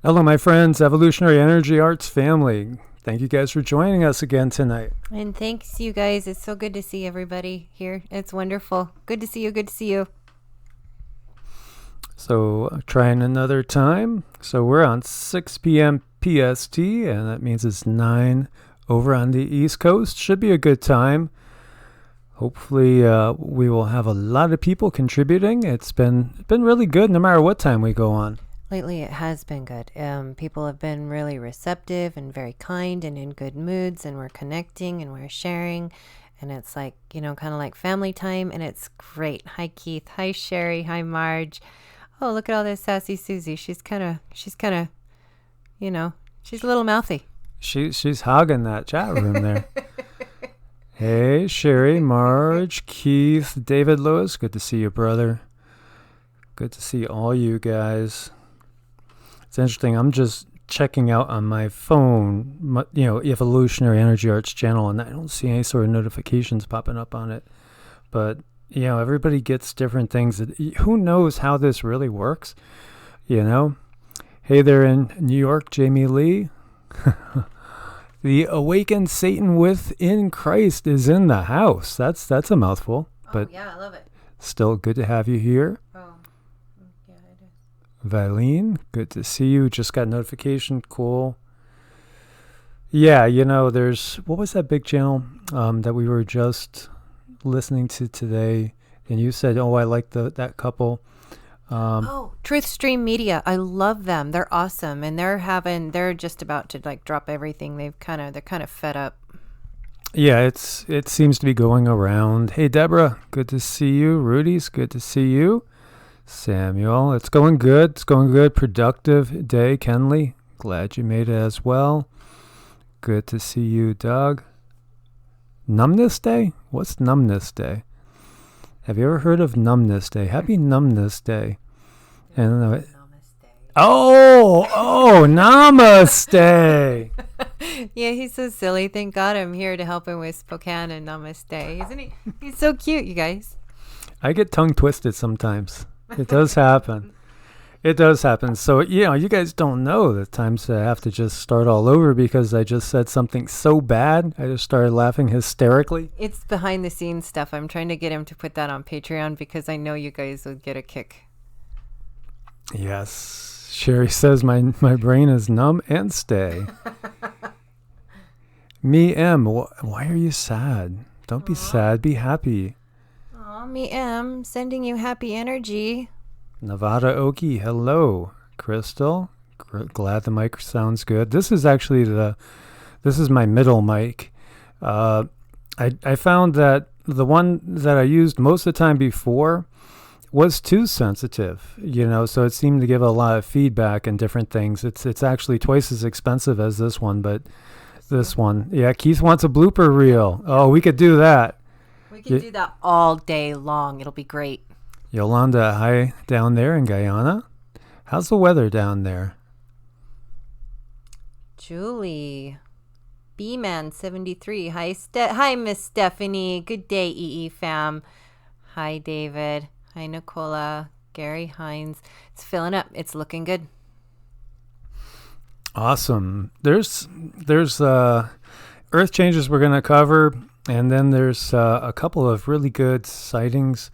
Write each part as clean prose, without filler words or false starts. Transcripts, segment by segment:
Hello, my friends, Evolutionary Energy Arts family. Thank you guys for joining us again tonight. And thanks, you guys. It's so good to see everybody here. It's wonderful. Good to see you. Good to see you. So, trying another time. So, we're on 6 p.m. PST, and that means it's 9 over on the East Coast. Should be a good time. Hopefully, we will have a lot of people contributing. It's been really good no matter what time we go on. Lately, it has been good. People have been really receptive and very kind and in good moods, and we're connecting and we're sharing. And it's like, kind of like family time, and it's great. Hi, Keith. Hi, Sherry. Hi, Marge. Oh, look at all this sassy Susie. She's kind of, she's a little mouthy. She's hogging that chat room there. Hey, Sherry, Marge, Keith, David Lewis. Good to see you, brother. Good to see all you guys. It's interesting. I'm just checking out on my phone, Evolutionary Energy Arts channel, and I don't see any sort of notifications popping up on it. But, everybody gets different things. Who knows how this really works, Hey there in New York, Jamie Lee. The awakened Satan within Christ is in the house. That's a mouthful. But yeah, I love it. Still good to have you here. Valine, good to see you. Just got notification. Cool. Yeah, there's... What was that big channel that we were just listening to today? And you said, I like that couple. Truth Stream Media. I love them. They're awesome. And they're just about to drop everything. They're kind of fed up. Yeah, it seems to be going around. Hey, Deborah, good to see you. Rudy's good to see you. Samuel, it's going good. Productive day, Kenley. Glad you made it as well. Good to see you, Doug. Numbness Day? What's Numbness Day? Have you ever heard of Numbness Day? Happy Numbness Day. And Namaste. Yeah, he's so silly. Thank God I'm here to help him with Spokane and Namaste. Isn't he? He's so cute, you guys. I get tongue twisted sometimes. It does happen. So, you guys don't know the times I have to just start all over because I just said something so bad. I just started laughing hysterically. It's behind the scenes stuff. I'm trying to get him to put that on Patreon because I know you guys would get a kick. Yes. Sherry says my brain is numb and stay. Me M, why are you sad? Don't be sad. Be happy. Me M, sending you happy energy. Nevada Okie, hello. Crystal, glad the mic sounds good. This is actually this is my middle mic. I found that the one that I used most of the time before was too sensitive, so it seemed to give a lot of feedback and different things. It's actually twice as expensive as this one, but this one, yeah, Keith wants a blooper reel. Oh, we could do that. We can do that all day long. It'll be great. Yolanda, hi down there in Guyana. How's the weather down there? Julie, B-Man 73. Hi, Miss Stephanie. Good day, EE fam. Hi, David. Hi, Nicola. Gary Hines. It's filling up. It's looking good. Awesome. There's Earth changes we're going to cover. And then there's a couple of really good sightings.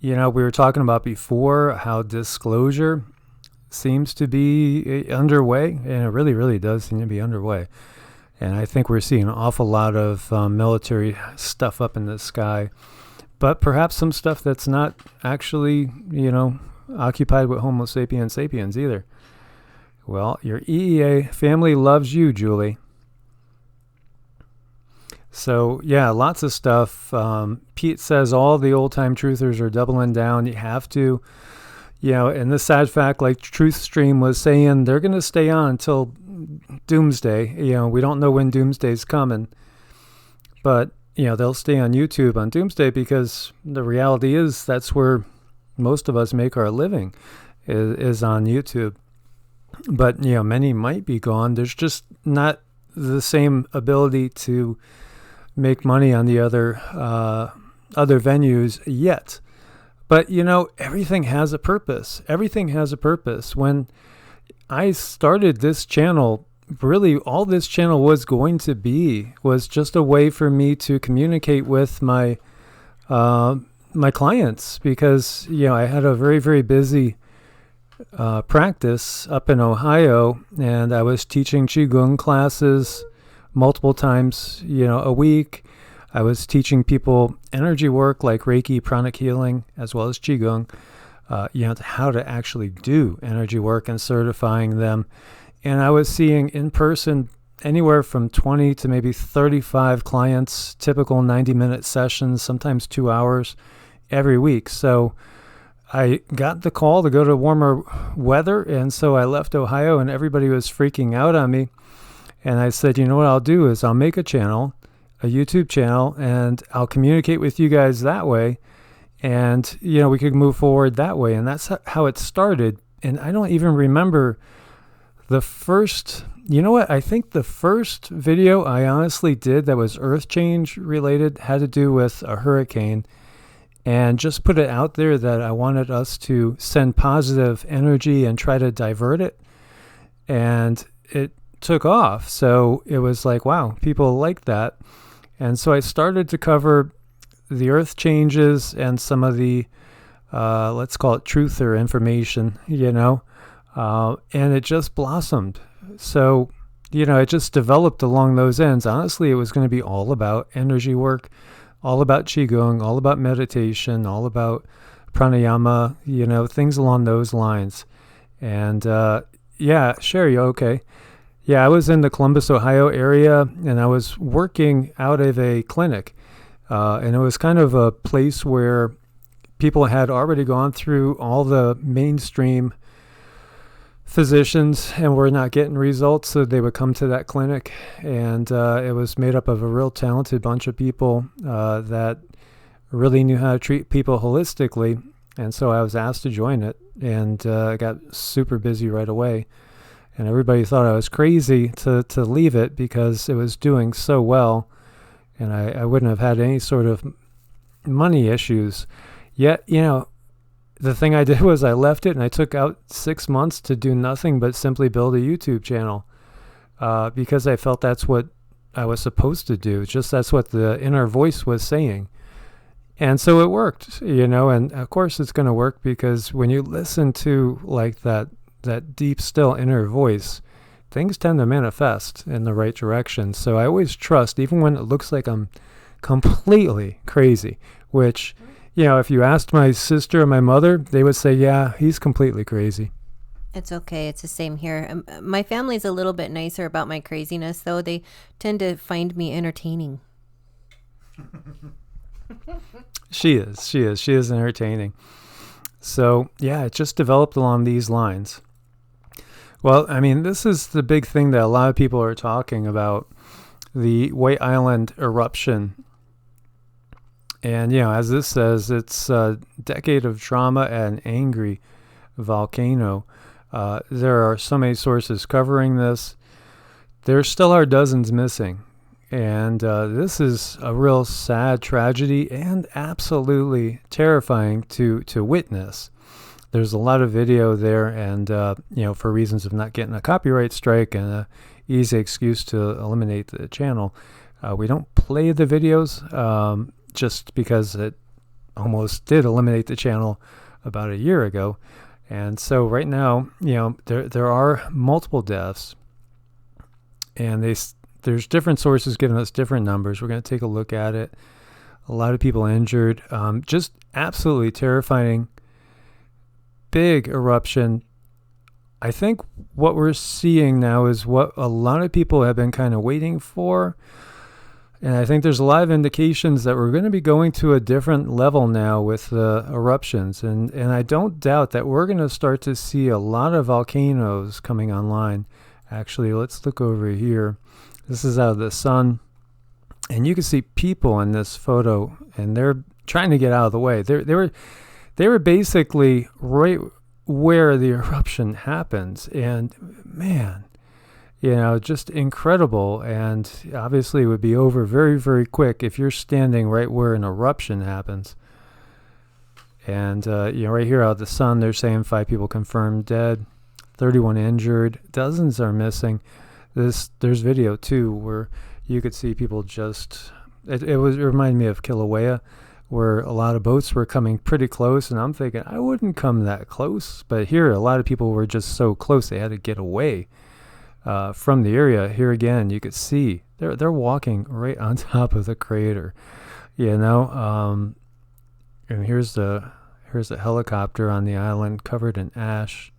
We were talking about before how disclosure seems to be underway, and it really, really does seem to be underway. And I think we're seeing an awful lot of military stuff up in the sky, but perhaps some stuff that's not actually, occupied with Homo sapiens sapiens either. Well, your EEA family loves you, Julie. So, yeah, lots of stuff. Pete says all the old-time truthers are doubling down. You have to, and the sad fact, like Truth Stream was saying, they're going to stay on until Doomsday. We don't know when Doomsday's coming. But, they'll stay on YouTube on Doomsday because the reality is that's where most of us make our living, is on YouTube. But, many might be gone. There's just not the same ability to make money on the other venues yet. But everything has a purpose. When I started this channel, really all this channel was going to be was just a way for me to communicate with my my clients, because I had a very, very busy practice up in Ohio, and I was teaching QiGong classes multiple times a week. I was teaching people energy work like Reiki, Pranic healing, as well as QiGong, how to actually do energy work and certifying them. And I was seeing in person anywhere from 20 to maybe 35 clients, typical 90-minute sessions, sometimes 2 hours every week. So I got the call to go to warmer weather, and so I left Ohio, and everybody was freaking out on me. And I said, what I'll do is I'll make a channel, a YouTube channel, and I'll communicate with you guys that way. And, we could move forward that way. And that's how it started. And I don't even remember the first, I think the first video I honestly did that was earth change related had to do with a hurricane, and just put it out there that I wanted us to send positive energy and try to divert it. And it took off. So it was like, wow, people like that. And so I started to cover the earth changes and some of the, let's call it truth or information, and it just blossomed. So, it just developed along those ends. Honestly, it was going to be all about energy work, all about QiGong, all about meditation, all about pranayama, things along those lines. And, Sherry, okay. Yeah, I was in the Columbus, Ohio area, and I was working out of a clinic. And it was kind of a place where people had already gone through all the mainstream physicians and were not getting results, so they would come to that clinic. And it was made up of a real talented bunch of people that really knew how to treat people holistically. And so I was asked to join it, and I got super busy right away. And everybody thought I was crazy to leave it because it was doing so well, and I wouldn't have had any sort of money issues. Yet, the thing I did was I left it, and I took out 6 months to do nothing but simply build a YouTube channel because I felt that's what I was supposed to do. Just that's what the inner voice was saying. And so it worked, and of course it's going to work, because when you listen to like that deep, still inner voice, things tend to manifest in the right direction. So I always trust, even when it looks like I'm completely crazy, which, if you asked my sister and my mother, they would say, yeah, he's completely crazy. It's okay. It's the same here. My family's a little bit nicer about my craziness, though. They tend to find me entertaining. She is entertaining. So, yeah, it just developed along these lines. Well, I mean, this is the big thing that a lot of people are talking about, the White Island eruption. And, as this says, it's a decade of trauma and angry volcano. There are so many sources covering this. There still are dozens missing. And this is a real sad tragedy and absolutely terrifying to witness. There's a lot of video there, and for reasons of not getting a copyright strike and an easy excuse to eliminate the channel, we don't play the videos just because it almost did eliminate the channel about a year ago. And so right now, there are multiple deaths, and there's different sources giving us different numbers. We're going to take a look at it. A lot of people injured. Just absolutely terrifying. Big eruption. I think what we're seeing now is what a lot of people have been kind of waiting for. And I think there's a lot of indications that we're going to be going to a different level now with the eruptions. And I don't doubt that we're going to start to see a lot of volcanoes coming online. Actually, let's look over here. This is out of the sun. And you can see people in this photo, and they're trying to get out of the way. They were basically right where the eruption happens, and man, just incredible. And obviously it would be over very, very quick if you're standing right where an eruption happens. And right here out of the sun, they're saying 5 people confirmed dead, 31 injured, dozens are missing. There's video too where you could see people just, it reminded me of Kilauea, where a lot of boats were coming pretty close, and I'm thinking I wouldn't come that close, but here a lot of people were just so close they had to get away from the area. Here again, you could see they're walking right on top of the crater, and here's the helicopter on the island covered in ash.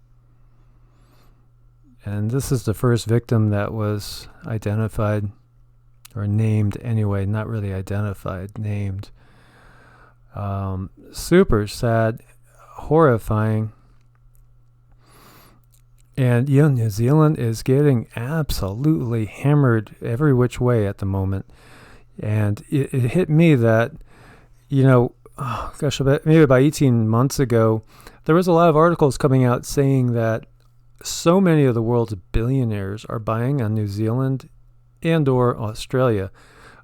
And this is the first victim that was identified, or named anyway, not really identified, named. Super sad, horrifying. And New Zealand is getting absolutely hammered every which way at the moment. And it hit me that, maybe about 18 months ago, there was a lot of articles coming out saying that so many of the world's billionaires are buying on New Zealand and or Australia,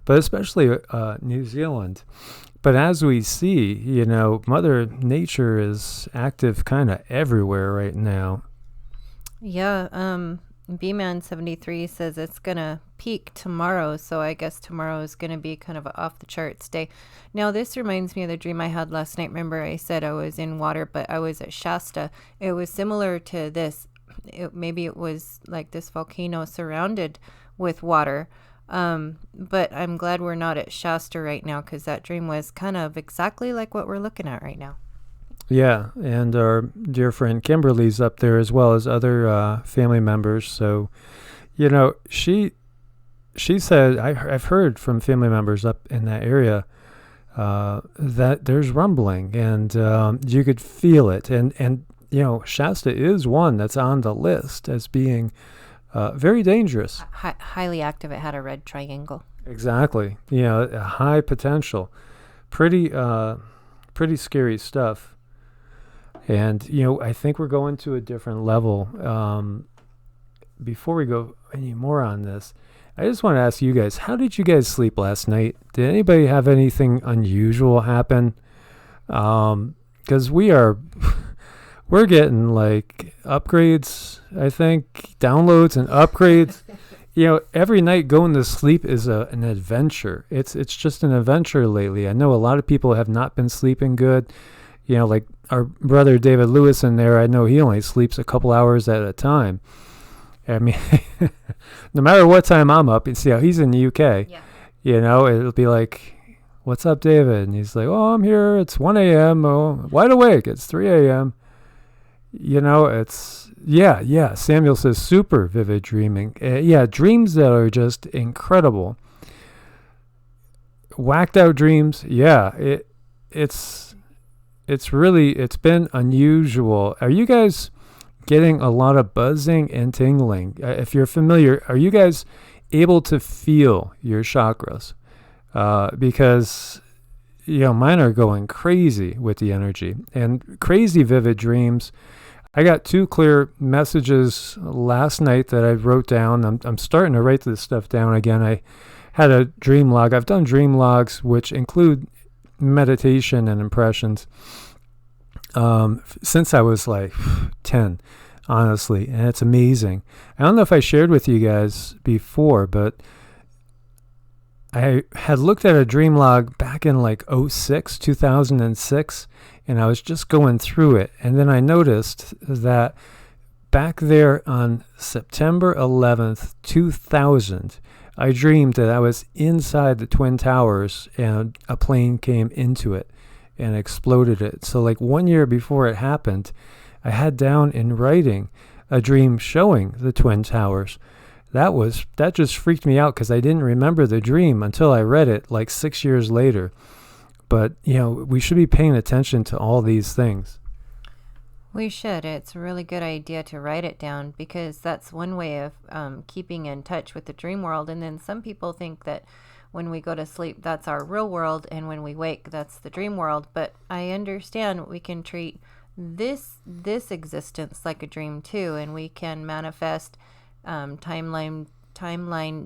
but especially New Zealand. But as we see, Mother Nature is active kind of everywhere right now. Yeah, B-Man 73 says it's going to peak tomorrow, so I guess tomorrow is going to be kind of an off-the-charts day. Now, this reminds me of the dream I had last night. Remember, I said I was in water, but I was at Shasta. It was similar to this. Maybe it was like this volcano surrounded with water. But I'm glad we're not at Shasta right now, because that dream was kind of exactly like what we're looking at right now. Yeah, and our dear friend Kimberly's up there as well as other family members. So, she said, I've heard from family members up in that area that there's rumbling, and you could feel it. And Shasta is one that's on the list as being very dangerous. Highly active. It had a red triangle. Exactly. A high potential. Pretty scary stuff. And, I think we're going to a different level. Before we go any more on this, I just want to ask you guys, how did you guys sleep last night? Did anybody have anything unusual happen? Because we're getting like upgrades, I think, downloads and upgrades. Every night going to sleep is an adventure. It's just an adventure lately. I know a lot of people have not been sleeping good. Like our brother David Lewis in there, I know he only sleeps a couple hours at a time. I mean, no matter what time I'm up, he's in the UK. Yeah. It'll be like, "What's up, David?" And he's like, "Oh, I'm here. It's 1 a.m. Oh, wide awake. It's 3 a.m." It's, yeah. Samuel says super vivid dreaming. Dreams that are just incredible. Whacked out dreams. Yeah, it's been unusual. Are you guys getting a lot of buzzing and tingling? If you're familiar, are you guys able to feel your chakras? Because, mine are going crazy with the energy and crazy vivid dreams. I got 2 clear messages last night that I wrote down. I'm starting to write this stuff down again. I had a dream log. I've done dream logs, which include meditation and impressions, since I was like 10, honestly, and it's amazing. I don't know if I shared with you guys before, but I had looked at a dream log back in like 2006, and I was just going through it, and then I noticed that back there on September 11th, 2000, I dreamed that I was inside the Twin Towers and a plane came into it and exploded it. So like 1 year before it happened, I had down in writing a dream showing the Twin Towers. That just freaked me out because I didn't remember the dream until I read it like 6 years later. But, we should be paying attention to all these things. We should. It's a really good idea to write it down, because that's one way of keeping in touch with the dream world. And then some people think that when we go to sleep, that's our real world, and when we wake, that's the dream world. But I understand we can treat this existence like a dream too, and we can manifest timeline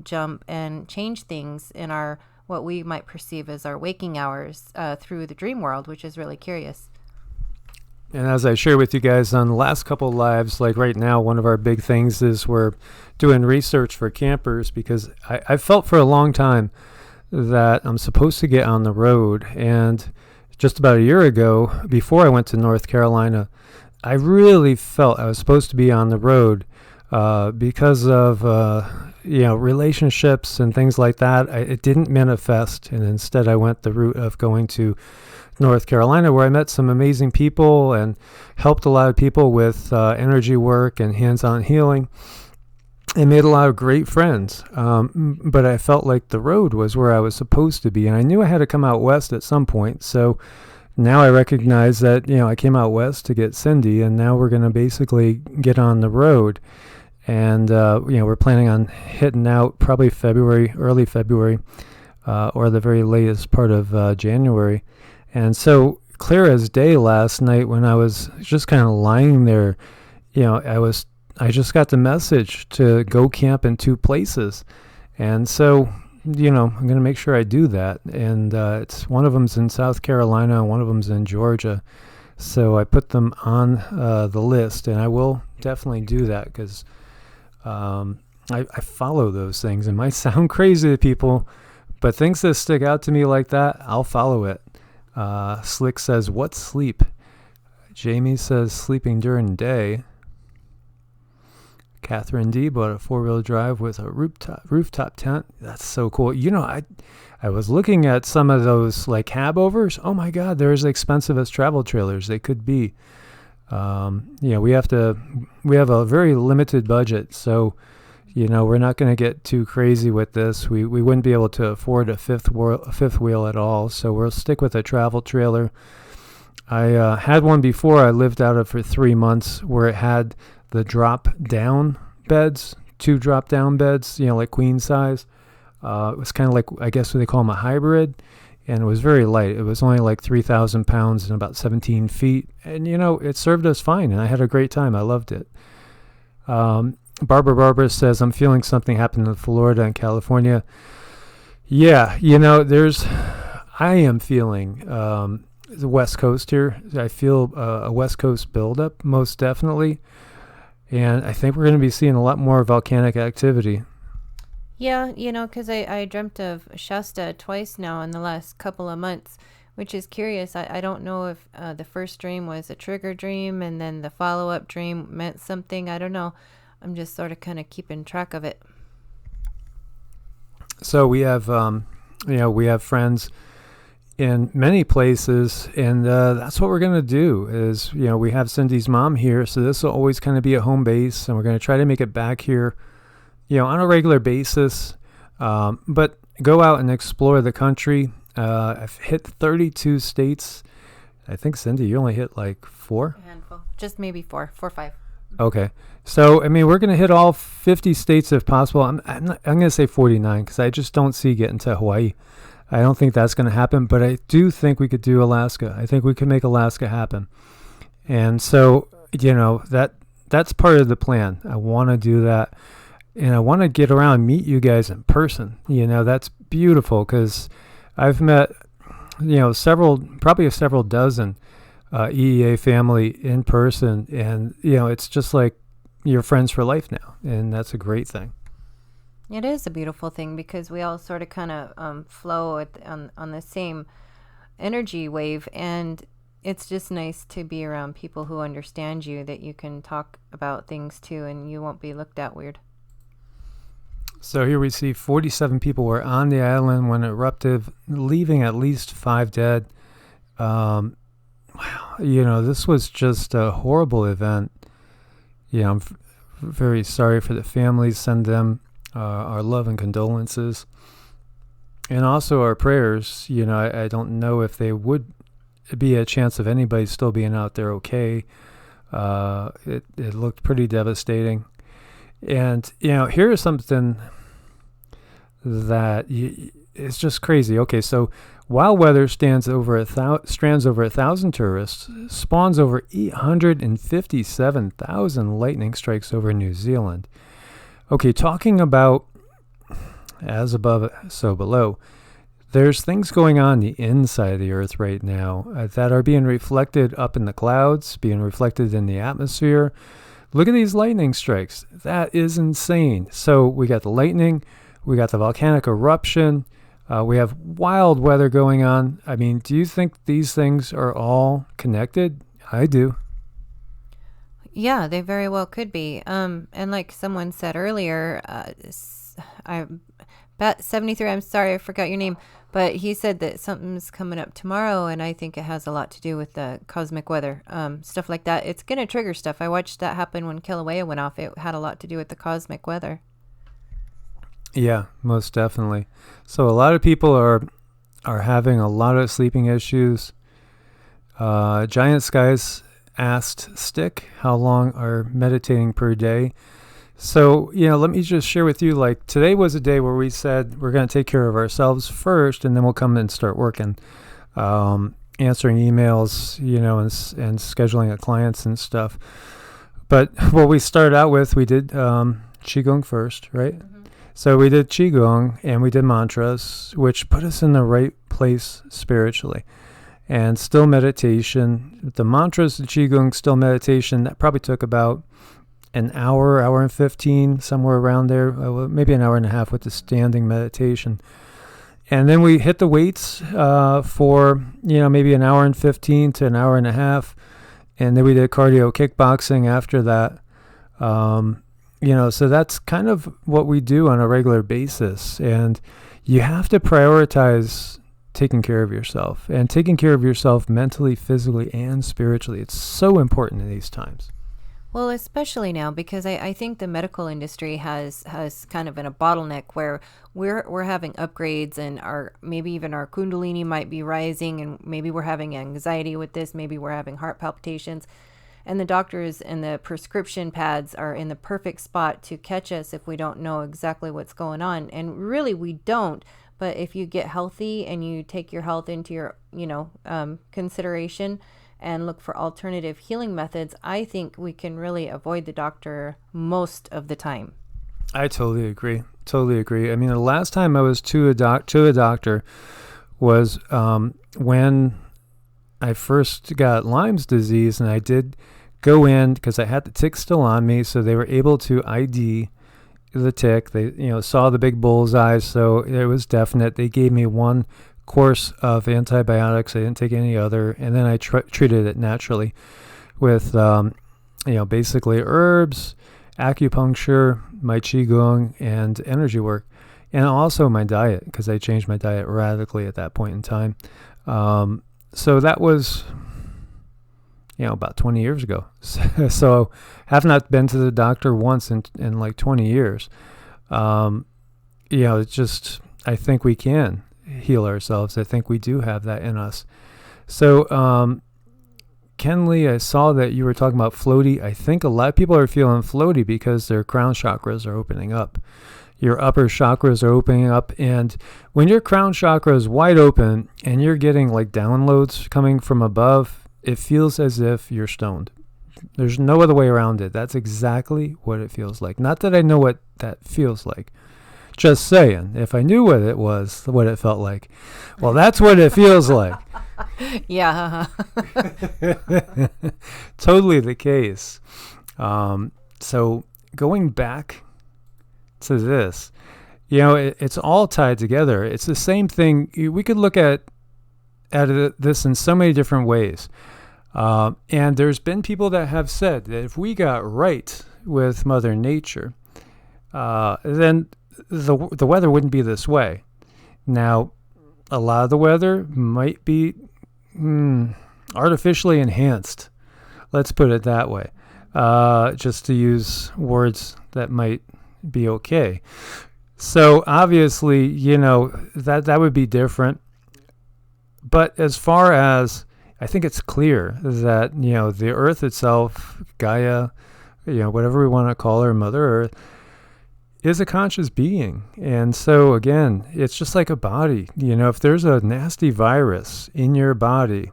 jump and change things in our what we might perceive as our waking hours through the dream world, which is really curious. And as I share with you guys on the last couple of lives, like right now, one of our big things is we're doing research for campers, because I felt for a long time that I'm supposed to get on the road. And just about a year ago, before I went to North Carolina, I really felt I was supposed to be on the road because of relationships and things like that. It didn't manifest, and instead I went the route of going to North Carolina, where I met some amazing people and helped a lot of people with energy work and hands-on healing, and made a lot of great friends. But I felt like the road was where I was supposed to be, and I knew I had to come out west at some point. So now I recognize that, I came out west to get Cindy, and now we're going to basically get on the road. And, we're planning on hitting out probably early February, or the very latest part of January. And so clear as day last night, when I was just kind of lying there, I just got the message to go camp in 2 places. And so, I'm going to make sure I do that. And it's one of them's in South Carolina and one of them's in Georgia. So I put them on the list, and I will definitely do that, because I follow those things. It might sound crazy to people, but things that stick out to me like that, I'll follow it. Slick says, "What's sleep?" Jamie says, "Sleeping during the day." Catherine D bought a 4-wheel drive with a rooftop tent. That's so cool. I was looking at some of those like cab-overs. Oh my God, they're as expensive as travel trailers. They could be. We have a very limited budget, so we're not going to get too crazy with this. We wouldn't be able to afford a fifth wheel at all, so we'll stick with a travel trailer. I had one before I lived out of for 3 months, where it had the drop-down beds, 2 drop-down beds, like queen size. It was kind of like, I guess what they call them, a hybrid, and it was very light. It was only like 3,000 pounds and about 17 feet, and it served us fine, and I had a great time. I loved it. Barbara says, "I'm feeling something happened in Florida and California." Yeah, I am feeling the West Coast here. I feel a West Coast buildup, most definitely. And I think we're going to be seeing a lot more volcanic activity. Yeah, because I dreamt of Shasta twice now in the last couple of months, which is curious. I don't know if the first dream was a trigger dream and then the follow-up dream meant something. I don't know. I'm just sort of kind of keeping track of it. So we have, we have friends in many places, and that's what we're going to do is, we have Cindy's mom here, so this will always kind of be a home base, and we're going to try to make it back here, on a regular basis, but go out and explore the country. I've hit 32 states. I think, Cindy, you only hit like 4? A handful. Just maybe 4 or 5. Okay. So, we're going to hit all 50 states if possible. I'm going to say 49, because I just don't see getting to Hawaii. I don't think that's going to happen, but I do think we could do Alaska. I think we could make Alaska happen. And so, that's part of the plan. I want to do that. And I want to get around and meet you guys in person. That's beautiful, because I've met, probably several dozen EEA family in person. And, it's just like you're friends for life now. And that's a great thing. It is a beautiful thing, because we all sort of kind of flow on the same energy wave, and it's just nice to be around people who understand you, that you can talk about things to, and you won't be looked at weird. So here we see 47 people were on the island when it erupted, leaving at least 5 dead. Wow, this was just a horrible event. I'm very sorry for the families. Send them our love and condolences, and also our prayers. I don't know if they would be a chance of anybody still being out there okay. It looked pretty devastating. And, here's something that it's just crazy. Okay, so wild weather strands over 1,000 tourists, spawns over 857,000 lightning strikes over New Zealand. Okay, talking about as above, so below, there's things going on the inside of the Earth right now that are being reflected up in the clouds, being reflected in the atmosphere. Look at these lightning strikes. That is insane. So we got the lightning, we got the volcanic eruption, we have wild weather going on. I mean, do you think these things are all connected? I do. Yeah, they very well could be. And like someone said earlier, I bet 73, I'm sorry, I forgot your name, but he said that something's coming up tomorrow, and I think it has a lot to do with the cosmic weather, stuff like that. It's going to trigger stuff. I watched that happen when Kilauea went off. It had a lot to do with the cosmic weather. Yeah, most definitely. So a lot of people are having a lot of sleeping issues. Giant Skies asked Stick how long are meditating per day. So, let me just share with you, like, today was a day where we said we're going to take care of ourselves first, and then we'll come and start working, answering emails, and scheduling clients and stuff. But what we started out with, we did QiGong first, right? Mm-hmm. So we did QiGong and we did mantras, which put us in the right place spiritually. And still meditation. The mantras, the QiGong, still meditation, that probably took about an hour and 15, somewhere around there, maybe an hour and a half with the standing meditation. And then we hit the weights for, maybe an hour and 15 to an hour and a half. And then we did cardio kickboxing after that. So that's kind of what we do on a regular basis. And you have to prioritize taking care of yourself, and taking care of yourself mentally, physically, and spiritually. It's so important in these times. Well, especially now, because I think the medical industry has kind of in a bottleneck where we're having upgrades, and maybe even our kundalini might be rising, and maybe we're having anxiety with this, maybe we're having heart palpitations, and the doctors and the prescription pads are in the perfect spot to catch us if we don't know exactly what's going on. And really, we don't. But if you get healthy and you take your health into your, consideration and look for alternative healing methods, I think we can really avoid the doctor most of the time. I totally agree. I mean, the last time I was to a doctor was when I first got Lyme's disease, and I did go in because I had the tick still on me, so they were able to ID the tick. They saw the big bullseyes, so it was definite. They gave me one course of antibiotics. I didn't take any other, and then I treated it naturally with basically herbs, acupuncture, my qigong, and energy work, and also my diet, because I changed my diet radically at that point in time. So that was about 20 years ago. So have not been to the doctor once in like 20 years. It's just, I think we can heal ourselves. I think we do have that in us. So, Ken Lee, I saw that you were talking about floaty. I think a lot of people are feeling floaty because their crown chakras are opening up. Your upper chakras are opening up. And when your crown chakra is wide open and you're getting like downloads coming from above, it feels as if you're stoned. There's no other way around it. That's exactly what it feels like. Not that I know what that feels like. Just saying, if I knew what it felt like, well, that's what it feels like. Yeah. Totally the case. So going back to this, it's all tied together. It's the same thing. We could look at this in so many different ways. And there's been people that have said that if we got right with Mother Nature, then the weather wouldn't be this way. Now, a lot of the weather might be artificially enhanced. Let's put it that way. Just to use words that might be okay. So obviously, that would be different. But as far as, I think it's clear that, the earth itself, Gaia, whatever we want to call her, Mother Earth, is a conscious being. And so again, it's just like a body. If there's a nasty virus in your body,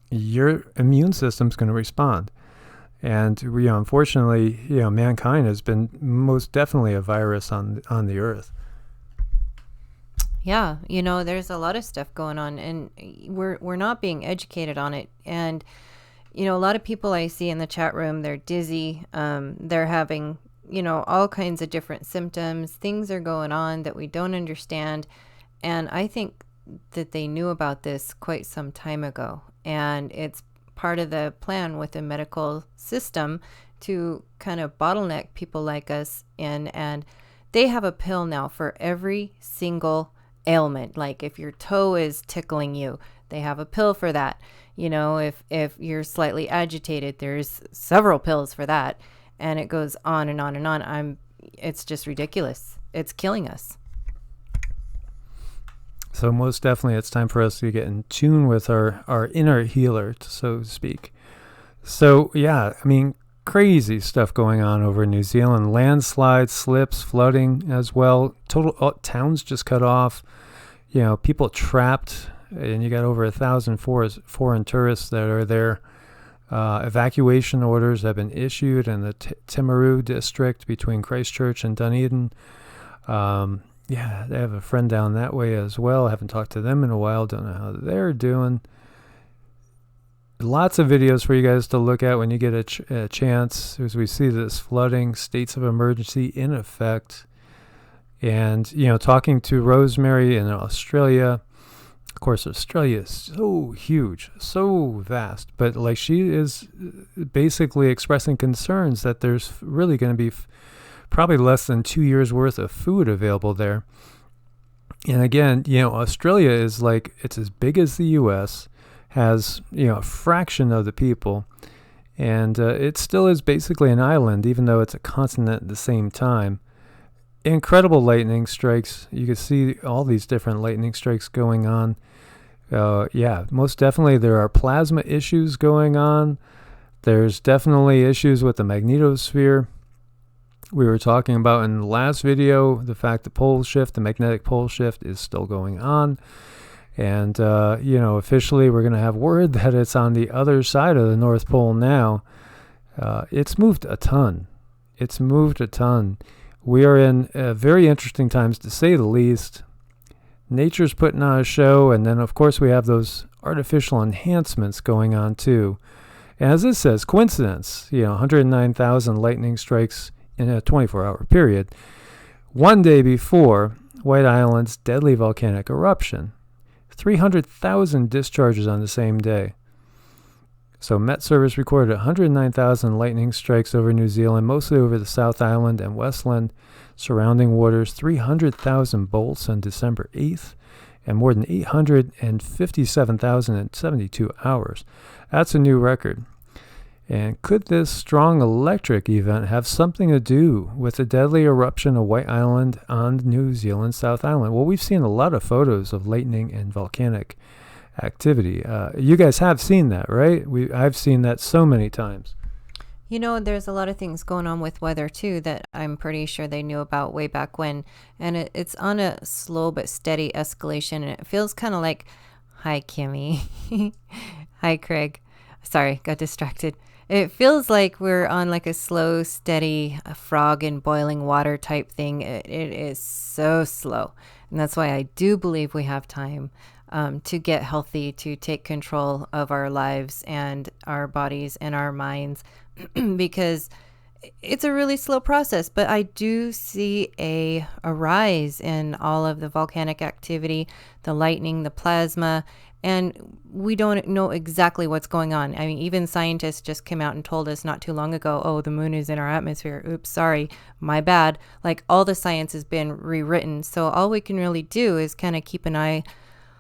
your immune system's going to respond. And unfortunately, mankind has been most definitely a virus on the earth. Yeah, there's a lot of stuff going on, and we're not being educated on it. And a lot of people I see in the chat room, they're dizzy, they're having all kinds of different symptoms. Things are going on that we don't understand, and I think that they knew about this quite some time ago, and it's part of the plan with the medical system to kind of bottleneck people like us in. And they have a pill now for every single ailment. Like if your toe is tickling you, they have a pill for that. If you're slightly agitated, there's several pills for that, and it goes on and on and on. It's just ridiculous. It's killing us. So most definitely it's time for us to get in tune with our inner healer, so to speak. So yeah, I mean, crazy stuff going on over in New Zealand. Landslides, slips, flooding as well. Total towns just cut off. People trapped, and you got over 1,000 foreign tourists that are there. Evacuation orders have been issued in the Timaru district between Christchurch and Dunedin. Yeah, they have a friend down that way as well. I haven't talked to them in a while. Don't know how they're doing. Lots of videos for you guys to look at when you get a chance, as we see this flooding, states of emergency in effect. And, talking to Rosemary in Australia. Of course, Australia is so huge, so vast. But like, she is basically expressing concerns that there's really going to be probably less than 2 years worth of food available there. And again, Australia is like, it's as big as the U.S., has, a fraction of the people. And it still is basically an island, even though it's a continent at the same time. Incredible lightning strikes. You can see all these different lightning strikes going on. Yeah, most definitely there are plasma issues going on. There's definitely issues with the magnetosphere. We were talking about in the last video, the fact the magnetic pole shift is still going on. And, officially we're going to have word that it's on the other side of the North Pole now. It's moved a ton. We are in very interesting times, to say the least. Nature's putting on a show, and then, of course, we have those artificial enhancements going on, too. And as this says, coincidence, 109,000 lightning strikes in a 24-hour period. One day before White Island's deadly volcanic eruption. 300,000 discharges on the same day. So Met Service recorded 109,000 lightning strikes over New Zealand, mostly over the South Island and Westland surrounding waters, 300,000 bolts on December 8th, and more than 857,000 in 72 hours. That's a new record. And could this strong electric event have something to do with the deadly eruption of White Island on New Zealand's South Island? Well, we've seen a lot of photos of lightning and volcanic activity. You guys have seen that, right? I've seen that so many times. There's a lot of things going on with weather too that I'm pretty sure they knew about way back when. And it's on a slow but steady escalation. And it feels kind of like, hi, Kimmy. Hi, Craig. Sorry, got distracted. It feels like we're on like a slow, steady frog in boiling water type thing. It is so slow. And that's why I do believe we have time to get healthy, to take control of our lives and our bodies and our minds, because it's a really slow process. But I do see a rise in all of the volcanic activity, the lightning, the plasma, and we don't know exactly what's going on. I mean, even scientists just came out and told us not too long ago, oh, the moon is in our atmosphere. Oops, sorry, my bad. Like, all the science has been rewritten. So all we can really do is kind of keep an eye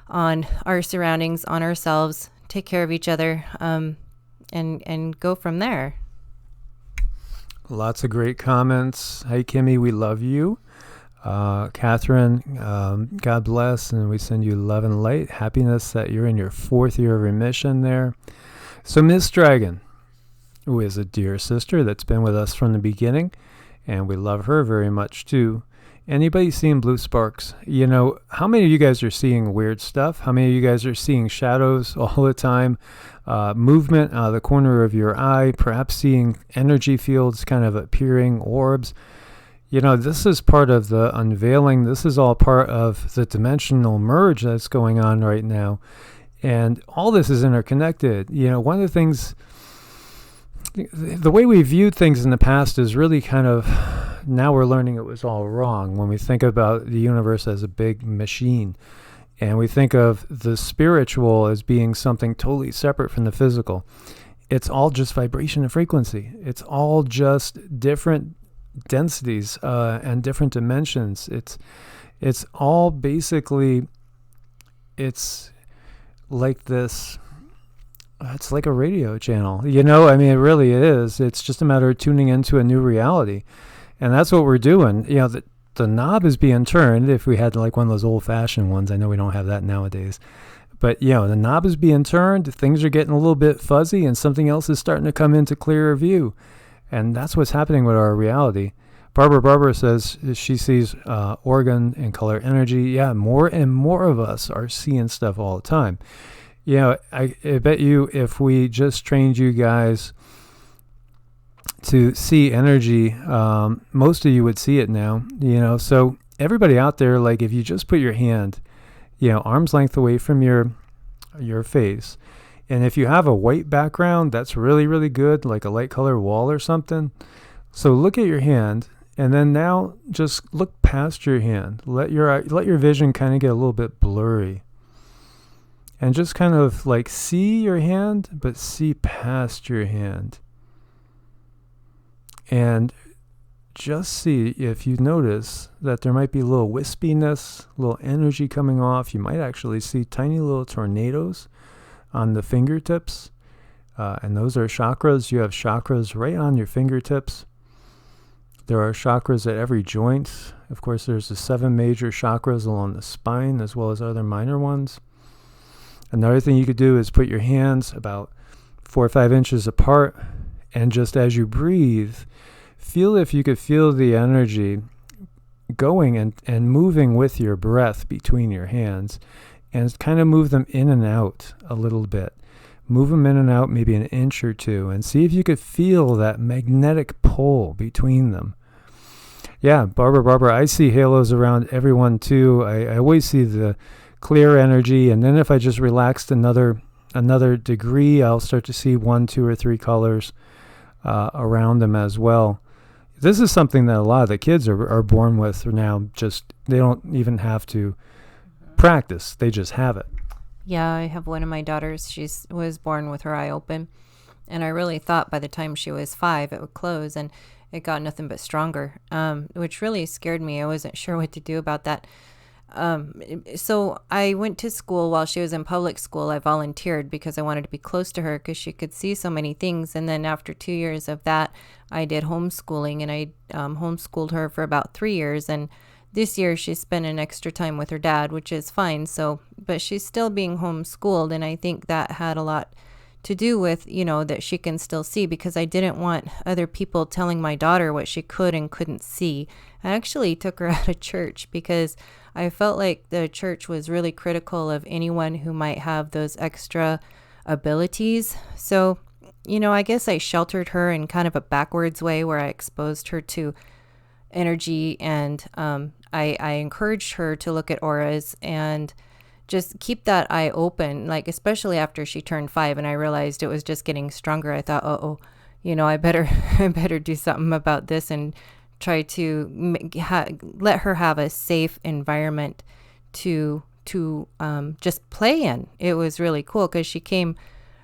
on our surroundings, on ourselves, take care of each other, and go from there. Lots of great comments. Hey, Kimmy, we love you. Catherine, God bless, and we send you love and light, happiness that you're in your 4th year of remission there. So Miss Dragon, who is a dear sister that's been with us from the beginning, and we love her very much too. Anybody seeing blue sparks? How many of you guys are seeing weird stuff? How many of you guys are seeing shadows all the time? Movement out of the corner of your eye, perhaps seeing energy fields kind of appearing, orbs. This is part of the unveiling. This is all part of the dimensional merge that's going on right now. And all this is interconnected. One of the things, the way we viewed things in the past is really kind of, now we're learning it was all wrong when we think about the universe as a big machine. And we think of the spiritual as being something totally separate from the physical. It's all just vibration and frequency. It's all just different densities and different dimensions. It's all basically, it's like this, it's like a radio channel, it really is. It's just a matter of tuning into a new reality. And that's what we're doing. The knob is being turned. If we had like one of those old fashioned ones, I know we don't have that nowadays, but the knob is being turned. Things are getting a little bit fuzzy and something else is starting to come into clearer view. And that's what's happening with our reality. Barbara says she sees organ and color energy. Yeah, more and more of us are seeing stuff all the time. I bet you if we just trained you guys to see energy, most of you would see it now. So everybody out there, like if you just put your hand, arm's length away from your face, and if you have a white background, that's really, really good, like a light color wall or something. So look at your hand. And then now just look past your hand. Let your vision kind of get a little bit blurry. And just kind of like see your hand, but see past your hand. And just see if you notice that there might be a little wispiness, a little energy coming off. You might actually see tiny little tornadoes on the fingertips. And those are chakras. You have chakras right on your fingertips. There are chakras at every joint. Of course, there's the 7 major chakras along the spine, as well as other minor ones. Another thing you could do is put your hands about 4 or 5 inches apart, and just as you breathe, feel if you could feel the energy going and moving with your breath between your hands, and kind of move them in and out a little bit. Move them in and out maybe an inch or 2, and see if you could feel that magnetic pull between them. Yeah, Barbara, I see halos around everyone too. I always see the clear energy, and then if I just relaxed another degree, I'll start to see 1, 2, or 3 colors around them as well. This is something that a lot of the kids are born with now. Just they don't even have to practice; they just have it. Yeah, I have one of my daughters. She was born with her eye open, and I really thought by the time she was 5 it would close, and it got nothing but stronger, which really scared me. I wasn't sure what to do about that. So I went to school while she was in public school. I volunteered because I wanted to be close to her because she could see so many things. And then after 2 years of that, I did homeschooling, and I homeschooled her for about 3 years. And this year she spent an extra time with her dad, which is fine. So, but she's still being homeschooled. And I think that had a lot to do with, that she can still see, because I didn't want other people telling my daughter what she could and couldn't see. I actually took her out of church because I felt like the church was really critical of anyone who might have those extra abilities. So, I guess I sheltered her in kind of a backwards way where I exposed her to energy, and I encouraged her to look at auras and just keep that eye open, like especially after she turned 5 and I realized it was just getting stronger. I thought, I better do something about this and try to let her have a safe environment to just play in. It was really cool because she came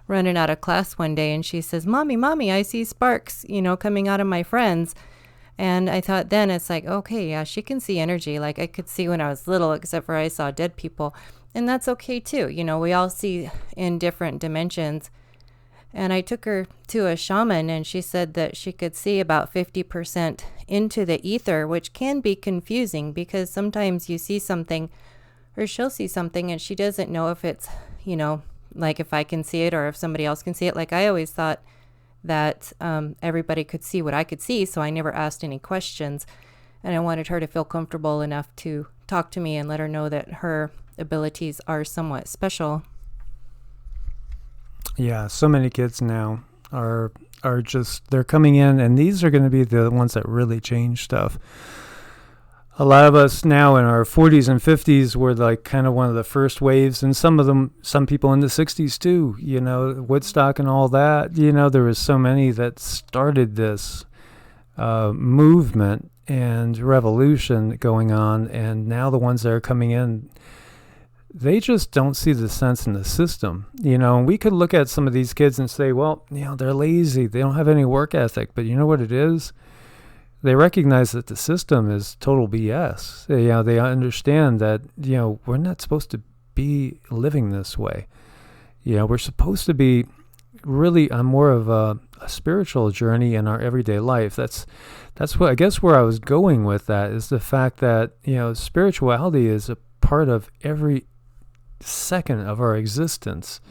running out of class one day and she says, Mommy, I see sparks, coming out of my friends. And I thought then it's like, okay, yeah, she can see energy. Like I could see when I was little, except for I saw dead people. And that's okay too. We all see in different dimensions. And I took her to a shaman, and she said that she could see about 50% into the ether, which can be confusing because sometimes you see something, or she'll see something and she doesn't know if it's, like if I can see it or if somebody else can see it. Like I always thought that everybody could see what I could see, so I never asked any questions. And I wanted her to feel comfortable enough to talk to me and let her know that her abilities are somewhat special. Yeah, so many kids now are are just, they're coming in, and these are going to be the ones that really change stuff. A lot of us now in our 40s and 50s were like kind of one of the first waves, and some people in the 60s too, Woodstock and all that. There was so many that started this movement and revolution going on, and now the ones that are coming in, they just don't see the sense in the system. And we could look at some of these kids and say, well, they're lazy, they don't have any work ethic, but you know what it is? They recognize that the system is total BS. They understand that, we're not supposed to be living this way. We're supposed to be really on more of a spiritual journey in our everyday life. That's what, I guess, where I was going with that, is the fact that, spirituality is a part of every second of our existence.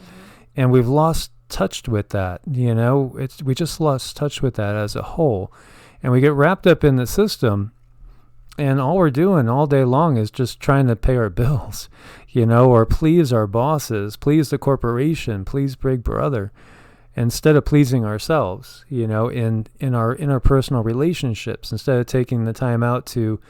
And we've lost touch with that. We just lost touch with that as a whole. And we get wrapped up in the system, and all we're doing all day long is just trying to pay our bills, or please our bosses, please the corporation, please Big Brother, instead of pleasing ourselves, in our interpersonal relationships, instead of taking the time out to,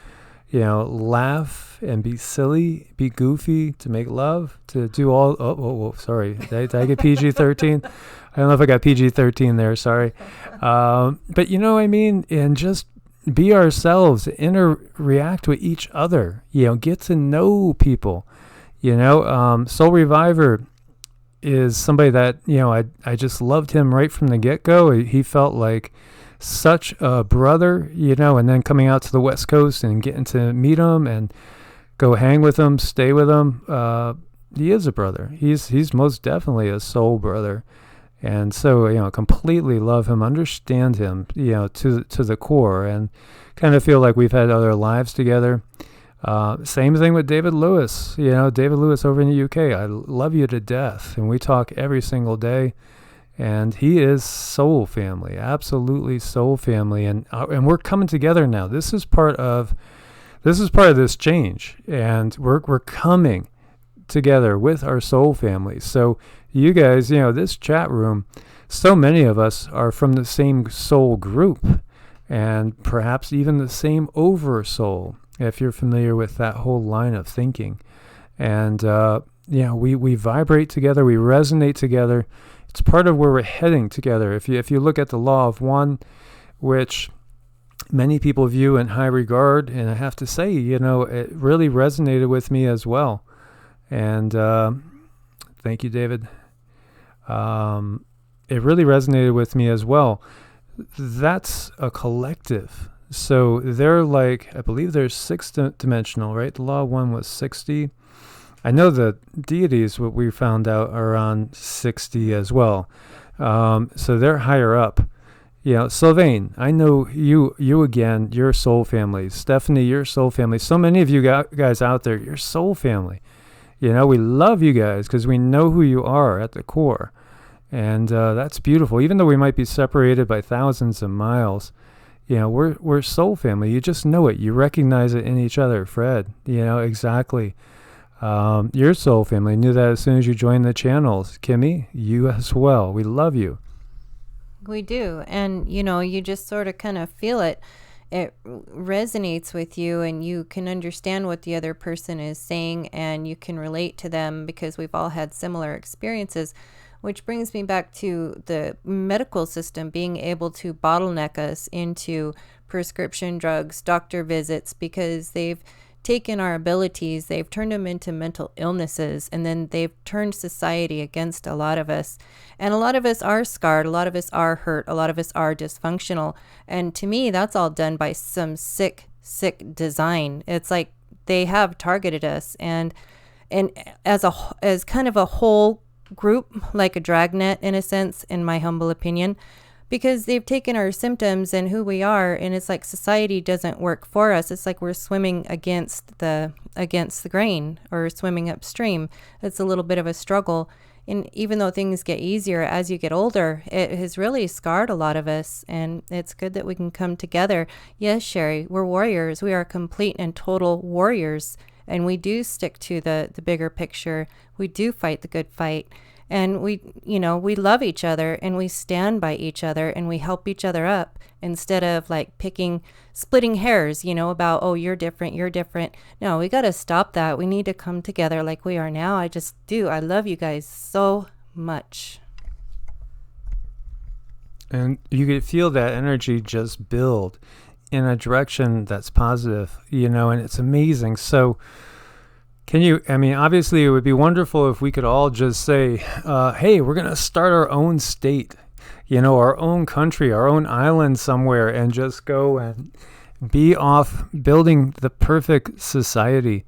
laugh and be silly, be goofy, to make love, to do all, sorry, did I get PG-13? I don't know if I got PG-13 there, sorry. But you know what I mean? And just be ourselves, react with each other, get to know people. Soul Reviver is somebody that, I just loved him right from the get-go. He felt like such a brother, and then coming out to the West Coast and getting to meet him and go hang with him, stay with him. He is a brother. He's most definitely a soul brother. And so, completely love him, understand him, to the core, and kind of feel like we've had other lives together. Same thing with David Lewis. David Lewis over in the UK. I love you to death, and we talk every single day. And he is soul family, absolutely soul family, and we're coming together now. This is part of this change, and we're coming together with our soul family. So you guys, this chat room, so many of us are from the same soul group, and perhaps even the same oversoul, if you're familiar with that whole line of thinking. And we vibrate together, we resonate together. It's part of where we're heading together. If you look at the law of one, which many people view in high regard, and I have to say, it really resonated with me as well. And thank you, David. It really resonated with me as well. That's a collective. So they're like, I believe they're six-dimensional, right? The law of one was 60. I know the deities, what we found out, are on 60 as well. So they're higher up. Sylvain, I know you again, your soul family. Stephanie, your soul family. So many of you guys out there, your soul family. We love you guys because we know who you are at the core. And that's beautiful. Even though we might be separated by thousands of miles, we're soul family. You just know it. You recognize it in each other. Fred, exactly. Your soul family knew that as soon as you joined the channels. Kimmy, you as well. We love you. We do. And, you just sort of kind of feel it. It resonates with you, and you can understand what the other person is saying, and you can relate to them because we've all had similar experiences, which brings me back to the medical system being able to bottleneck us into prescription drugs, doctor visits, because they've taken our abilities, they've turned them into mental illnesses, and then they've turned society against a lot of us. And a lot of us are scarred, a lot of us are hurt, a lot of us are dysfunctional. And to me, that's all done by some sick design. It's like they have targeted us, and as kind of a whole group, like a dragnet in a sense, in my humble opinion, because they've taken our symptoms and who we are, and it's like society doesn't work for us. It's like we're swimming against the grain, or swimming upstream. It's a little bit of a struggle. And even though things get easier as you get older, it has really scarred a lot of us, and it's good that we can come together. Yes, Sherry, we're warriors. We are complete and total warriors, and we do stick to the bigger picture. We do fight the good fight. And we love each other, and we stand by each other, and we help each other up, instead of like splitting hairs, about, oh, you're different, you're different. No, we got to stop that. We need to come together like we are now. I love you guys so much. And you could feel that energy just build in a direction that's positive, and it's amazing. So obviously it would be wonderful if we could all just say, hey, we're going to start our own state, our own country, our own island somewhere, and just go and be off building the perfect society.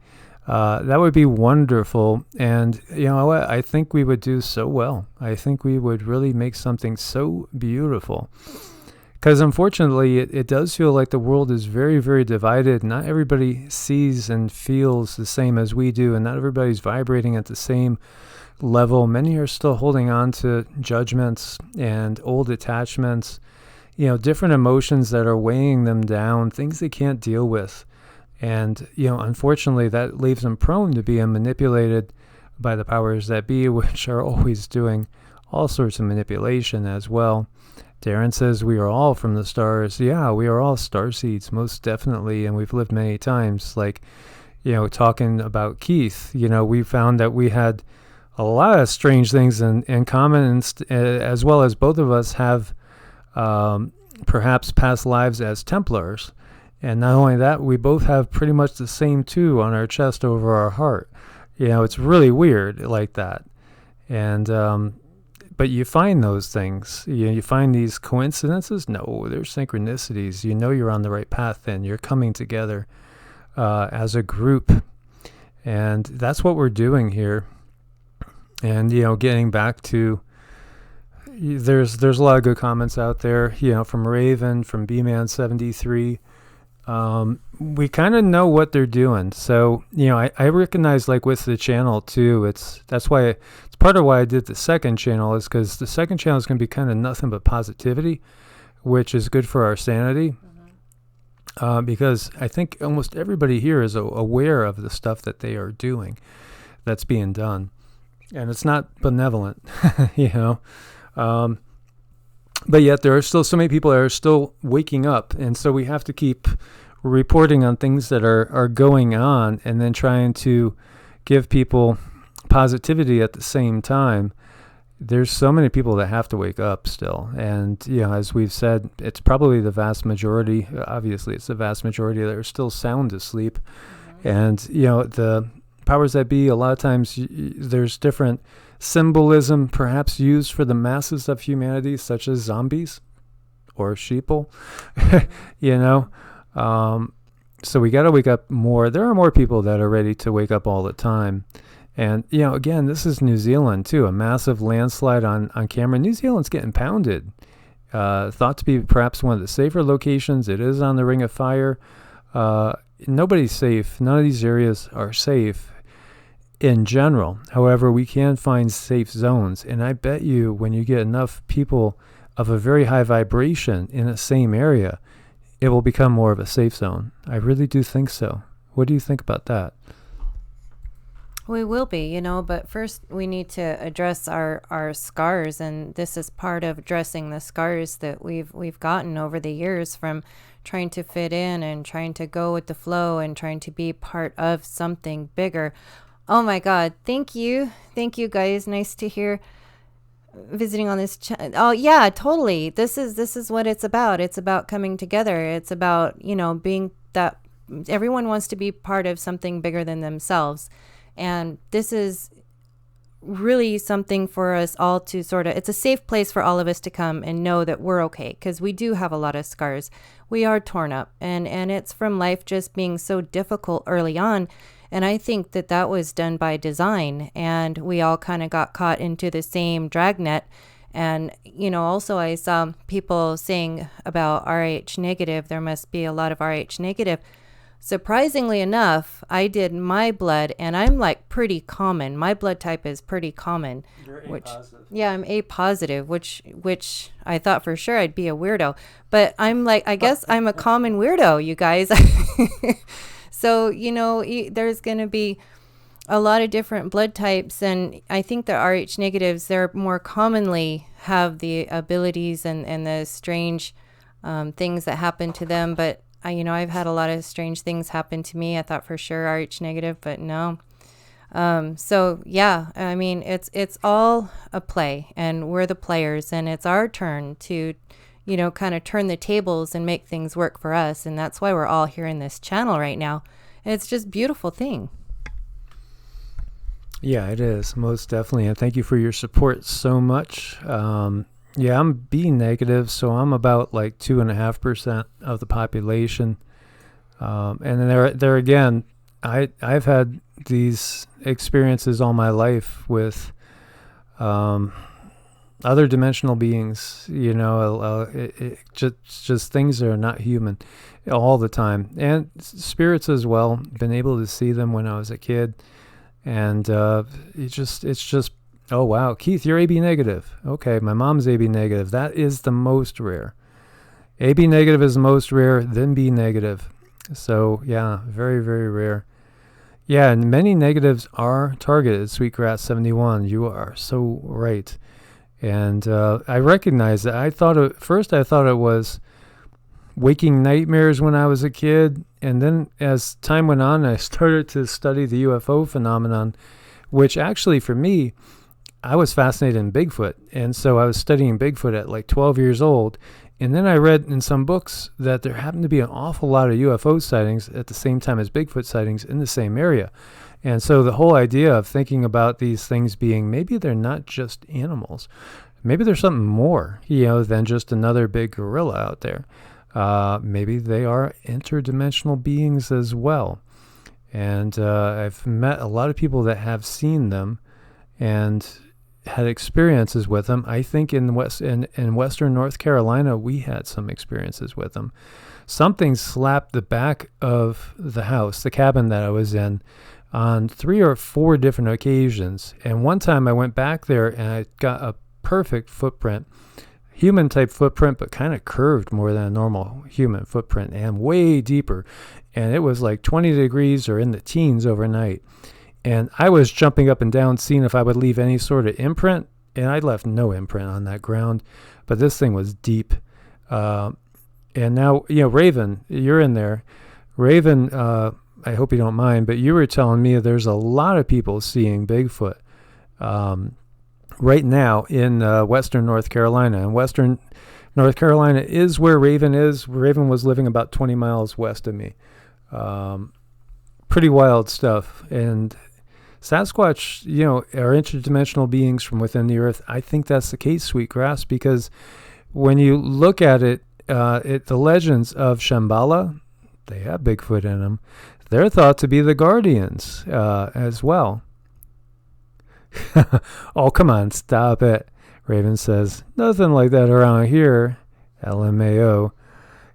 That would be wonderful. And you know what? I think we would do so well. I think we would really make something so beautiful. Because unfortunately, it does feel like the world is very, very divided. Not everybody sees and feels the same as we do, and not everybody's vibrating at the same level. Many are still holding on to judgments and old attachments, different emotions that are weighing them down, things they can't deal with. And, unfortunately, that leaves them prone to being manipulated by the powers that be, which are always doing all sorts of manipulation as well. Darren says we are all from the stars. Yeah, we are all starseeds, most definitely, and we've lived many times. Like, talking about Keith, we found that we had a lot of strange things in common, as well as both of us have perhaps past lives as Templars. And not only that, we both have pretty much the same 2 on our chest over our heart. It's really weird like that. And but you find those things. You find these coincidences. No, they're synchronicities. You're on the right path, and you're coming together as a group. And that's what we're doing here. And, getting back to, there's a lot of good comments out there, from Raven, from B-Man73. We kind of know what they're doing. So, I recognize, like, with the channel too, that's why it's part of why I did the second channel, is because the second channel is going to be kind of nothing but positivity, which is good for our sanity. Because I think almost everybody here is aware of the stuff that they are doing, that's being done. And it's not benevolent, but yet there are still so many people that are still waking up. And so we have to keep reporting on things that are going on, and then trying to give people positivity at the same time. There's so many people that have to wake up still. And, as we've said, it's probably the vast majority. Obviously, it's the vast majority that are still sound asleep. Mm-hmm. And, the powers that be, a lot of times there's different symbolism perhaps used for the masses of humanity, such as zombies or sheeple, so we got to wake up more. There are more people that are ready to wake up all the time. And, again, this is New Zealand too, a massive landslide on camera. New Zealand's getting pounded, thought to be perhaps one of the safer locations. It is on the Ring of Fire. Nobody's safe. None of these areas are safe in general. However, we can find safe zones. And I bet you when you get enough people of a very high vibration in the same area, it will become more of a safe zone. I really do think so. What do you think about that? We will be, but first we need to address our scars. And this is part of addressing the scars that we've gotten over the years from trying to fit in and trying to go with the flow and trying to be part of something bigger. Oh my God. Thank you. Thank you guys. Nice to hear visiting on this channel. Oh yeah, totally. This is what it's about. It's about coming together. It's about, being that everyone wants to be part of something bigger than themselves. And this is really something for us all to it's a safe place for all of us to come and know that we're okay, because we do have a lot of scars. We are torn up, and it's from life just being so difficult early on. And I think that was done by design, and we all kind of got caught into the same dragnet. And, also I saw people saying about RH negative, there must be a lot of RH negative. Surprisingly enough, I did my blood, and I'm like pretty common. My blood type is pretty common. You're A positive. Yeah, I'm A positive, which I thought for sure I'd be a weirdo. But I'm like, I guess I'm a common weirdo, you guys. So, there's going to be a lot of different blood types, and I think the Rh negatives, they're more commonly have the abilities and the strange things that happen to them. But I've had a lot of strange things happen to me. I thought for sure Rh negative, but no. So yeah, I mean, it's all a play, and we're the players, and it's our turn to, kind of turn the tables and make things work for us. And that's why we're all here in this channel right now. And it's just a beautiful thing. Yeah, it is, most definitely. And thank you for your support so much. Yeah, I'm B negative, so I'm about like 2.5% of the population. And then there again, I've had these experiences all my life with other dimensional beings, just things that are not human all the time. And spirits as well. Been able to see them when I was a kid. And it's just, oh, wow, Keith, you're AB negative. Okay, my mom's AB negative. That is the most rare. AB negative is the most rare, then B negative. So, yeah, very, very rare. Yeah, and many negatives are targeted, Sweetgrass 71. You are so right. And I recognize that. I thought it was waking nightmares when I was a kid. And then as time went on, I started to study the UFO phenomenon, which actually for me, I was fascinated in Bigfoot. And so I was studying Bigfoot at like 12 years old. And then I read in some books that there happened to be an awful lot of UFO sightings at the same time as Bigfoot sightings in the same area. And so the whole idea of thinking about these things being, maybe they're not just animals. Maybe there's something more, than just another big gorilla out there. Maybe they are interdimensional beings as well. And I've met a lot of people that have seen them and had experiences with them. I think in Western North Carolina, we had some experiences with them. Something slapped the back of the house, the cabin that I was in, on 3 or 4 different occasions. And one time I went back there and I got a perfect footprint, human type footprint, but kind of curved more than a normal human footprint and way deeper. And it was like 20 degrees or in the teens overnight. And I was jumping up and down, seeing if I would leave any sort of imprint. And I left no imprint on that ground. But this thing was deep. And now, Raven, you're in there. Raven, I hope you don't mind, but you were telling me there's a lot of people seeing Bigfoot right now in Western North Carolina. And Western North Carolina is where Raven is. Raven was living about 20 miles west of me. Pretty wild stuff. And Sasquatch, are interdimensional beings from within the earth. I think that's the case, Sweetgrass, because when you look at it, the legends of Shambhala, they have Bigfoot in them. They're thought to be the guardians as well. Oh, come on, stop it. Raven says, nothing like that around here. LMAO.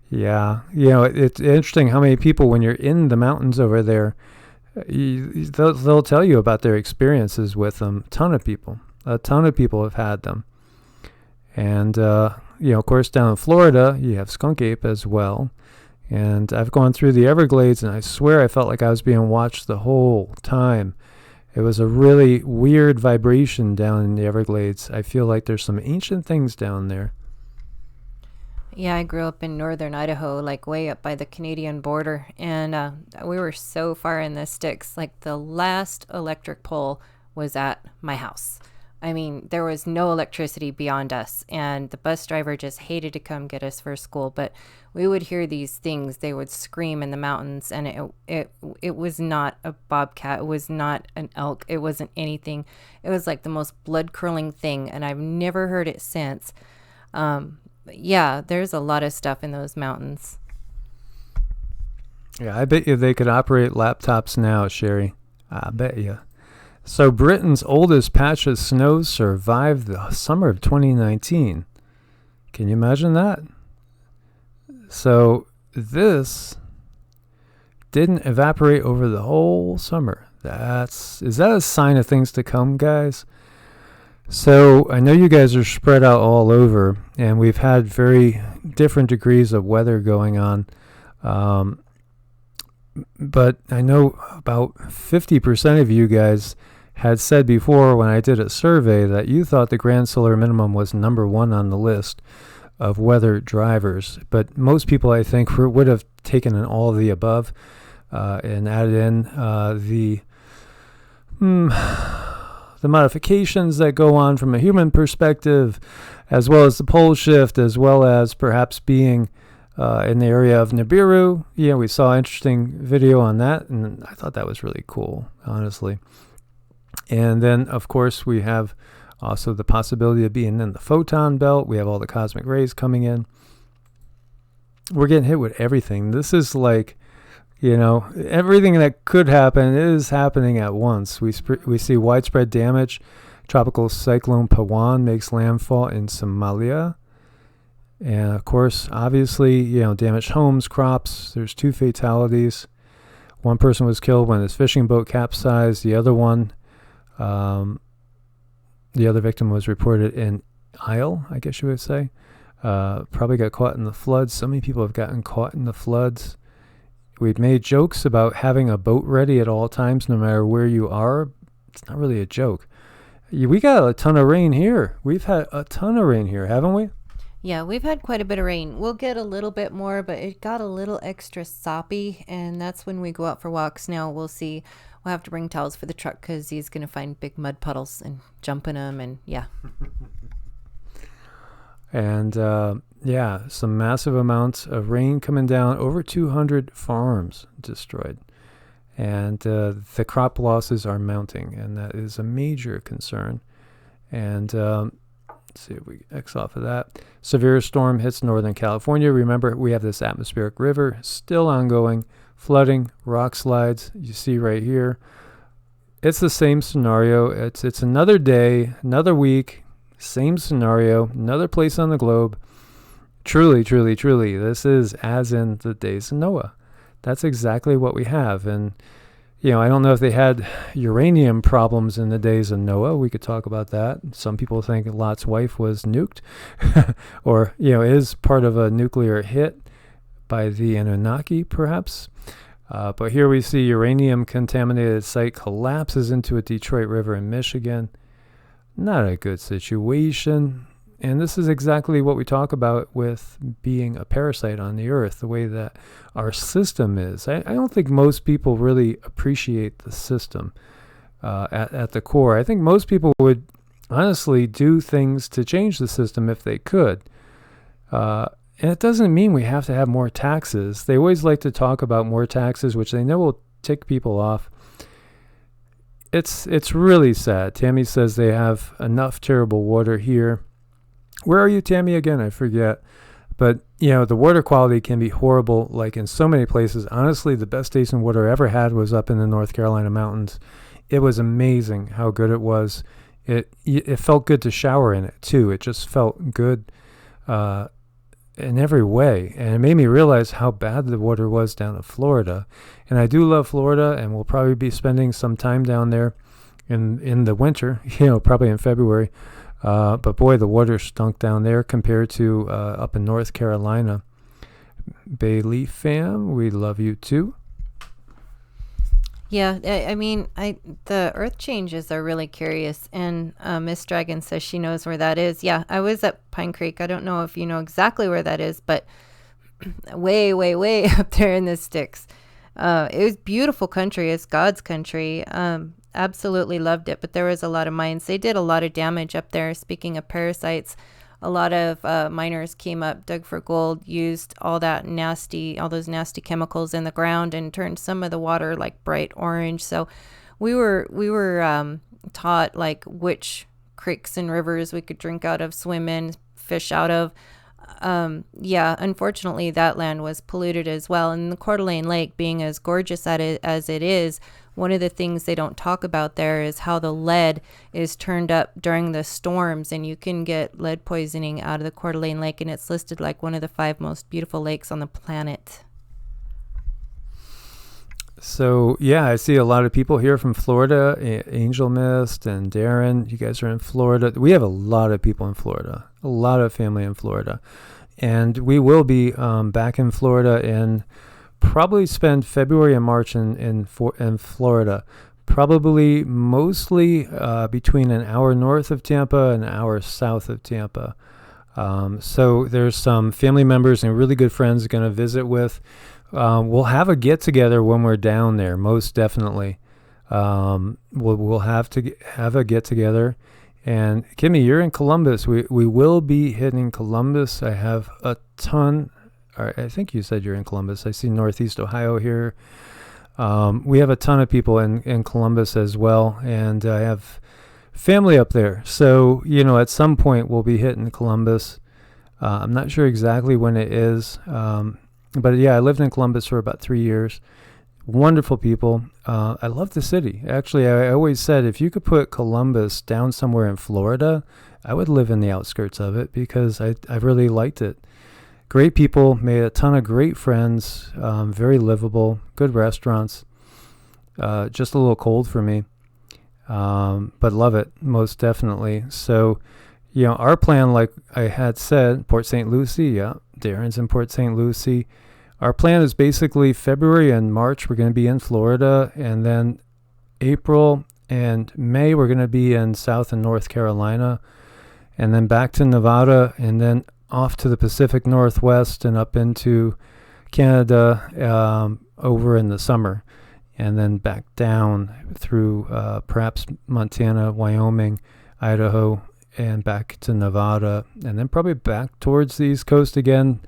Yeah, it's interesting how many people, when you're in the mountains over there, they'll tell you about their experiences with them. A ton of people have had them. And, of course, down in Florida, you have skunk ape as well. And I've gone through the Everglades, and I swear I felt like I was being watched the whole time. It was a really weird vibration down in the Everglades. I feel like there's some ancient things down there. Yeah, I grew up in northern Idaho, like way up by the Canadian border, and we were so far in the sticks. Like the last electric pole was at my house. I mean, there was no electricity beyond us, and the bus driver just hated to come get us for school. But we would hear these things; they would scream in the mountains, and it was not a bobcat, it was not an elk, it wasn't anything. It was like the most blood curdling thing, and I've never heard it since. Yeah, there's a lot of stuff in those mountains. Yeah, I bet you they could operate laptops now, Sherry. I bet you. So Britain's oldest patch of snow survived the summer of 2019. Can you imagine that? So this didn't evaporate over the whole summer. Is that a sign of things to come, guys? So I know you guys are spread out all over, and we've had very different degrees of weather going on. But I know about 50% of you guys had said before when I did a survey that you thought the grand solar minimum was number one on the list of weather drivers. But most people, I think, would have taken an all of the above and added in the modifications that go on from a human perspective, as well as the pole shift, as well as perhaps being in the area of Nibiru. Yeah, we saw an interesting video on that, and I thought that was really cool, honestly. And then, of course, we have also the possibility of being in the photon belt. We have all the cosmic rays coming in. We're getting hit with everything. This is like, everything that could happen is happening at once. We see widespread damage. Tropical cyclone Pawan makes landfall in Somalia. And, of course, obviously, damaged homes, crops. There's 2 fatalities. One person was killed when his fishing boat capsized. The other one, the other victim was reported in Isle, I guess you would say. Probably got caught in the floods. So many people have gotten caught in the floods. We've made jokes about having a boat ready at all times, no matter where you are. It's not really a joke. We got a ton of rain here. We've had a ton of rain here, haven't we? Yeah, we've had quite a bit of rain. We'll get a little bit more, but it got a little extra soppy, and that's when we go out for walks. Now we'll see. We'll have to bring towels for the truck because he's going to find big mud puddles and jump in them, and yeah. And some massive amounts of rain coming down. Over 200 farms destroyed. And the crop losses are mounting, and that is a major concern. And let's see if we X off of that. Severe storm hits Northern California. Remember, we have this atmospheric river still ongoing. Flooding, rock slides, you see right here. It's the same scenario. It's another day, another week, same scenario, another place on the globe. Truly, truly, truly, this is as in the days of Noah. That's exactly what we have. And, I don't know if they had uranium problems in the days of Noah. We could talk about that. Some people think Lot's wife was nuked or, is part of a nuclear hit by the Anunnaki, perhaps. But here we see uranium-contaminated site collapses into a Detroit River in Michigan. Not a good situation. And this is exactly what we talk about with being a parasite on the earth, the way that our system is. I don't think most people really appreciate the system at the core. I think most people would honestly do things to change the system if they could. And it doesn't mean we have to have more taxes. They always like to talk about more taxes, which they know will tick people off. It's really sad. Tammy says they have enough terrible water here. Where are you, Tammy, again? I forget. But, the water quality can be horrible, like in so many places. Honestly, the best tasting water I ever had was up in the North Carolina mountains. It was amazing how good it was. It felt good to shower in it, too. It just felt good in every way. And it made me realize how bad the water was down in Florida. And I do love Florida, and we'll probably be spending some time down there in the winter, probably in February. But boy, the water stunk down there compared to up in North Carolina. Bailey fam, we love you too. Yeah, I mean, the earth changes are really curious, and Miss Dragon says she knows where that is. Yeah, I was at Pine Creek. I don't know if you know exactly where that is, but way, way, way up there in the sticks. It was beautiful country. It's God's country. Absolutely loved it, but there was a lot of mines. They did a lot of damage up there. Speaking of parasites, a lot of miners came up, dug for gold, used all those nasty chemicals in the ground, and turned some of the water like bright orange. So we were taught like which creeks and rivers we could drink out of, swim in, fish out of. Unfortunately, that land was polluted as well. And the Coeur d'Alene Lake, being as gorgeous as it is, one of the things they don't talk about there is how the lead is turned up during the storms, and you can get lead poisoning out of the Coeur d'Alene Lake, and it's listed like one of the 5 most beautiful lakes on the planet. So, yeah, I see a lot of people here from Florida, Angel Mist and Darren. You guys are in Florida. We have a lot of people in Florida, a lot of family in Florida. And we will be back in Florida in probably spend February and March in Florida. Probably mostly between an hour north of Tampa and an hour south of Tampa. So there's some family members and really good friends going to visit with. We'll have a get-together when we're down there, most definitely. We'll have to have a get-together. And Kimmy, you're in Columbus. We will be hitting Columbus. I have a ton. I think you said you're in Columbus. I see Northeast Ohio here. We have a ton of people in Columbus as well, and I have family up there. So, at some point we'll be hitting Columbus. I'm not sure exactly when it is, but yeah, I lived in Columbus for about 3 years. Wonderful people. I love the city. Actually, I always said if you could put Columbus down somewhere in Florida, I would live in the outskirts of it because I really liked it. Great people, made a ton of great friends, very livable, good restaurants. Just a little cold for me, but love it, most definitely. So, our plan, like I had said, Port St. Lucie, yeah, Darren's in Port St. Lucie. Our plan is basically February and March, we're going to be in Florida, and then April and May, we're going to be in South and North Carolina, and then back to Nevada, and then off to the Pacific Northwest and up into Canada over in the summer, and then back down through perhaps Montana, Wyoming, Idaho, and back to Nevada, and then probably back towards the East Coast again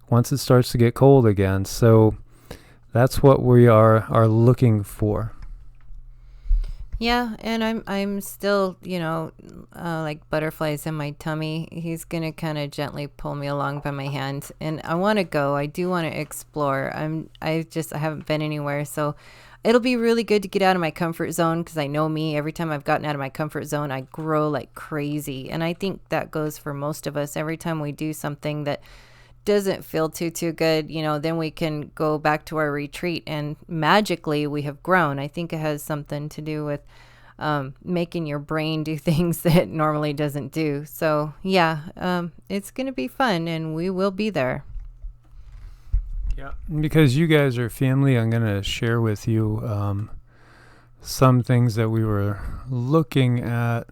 once it starts to get cold again. So that's what we are looking for. Yeah, and I'm still, like butterflies in my tummy. He's gonna kind of gently pull me along by my hand, and I want to go. I do want to explore. I haven't been anywhere, so it'll be really good to get out of my comfort zone, because I know me. Every time I've gotten out of my comfort zone, I grow like crazy, and I think that goes for most of us. Every time we do something that doesn't feel too good, then we can go back to our retreat and magically we have grown. I think it has something to do with making your brain do things that it normally doesn't do. So yeah, it's going to be fun, and we will be there. Yeah, because you guys are family, I'm going to share with you some things that we were looking at.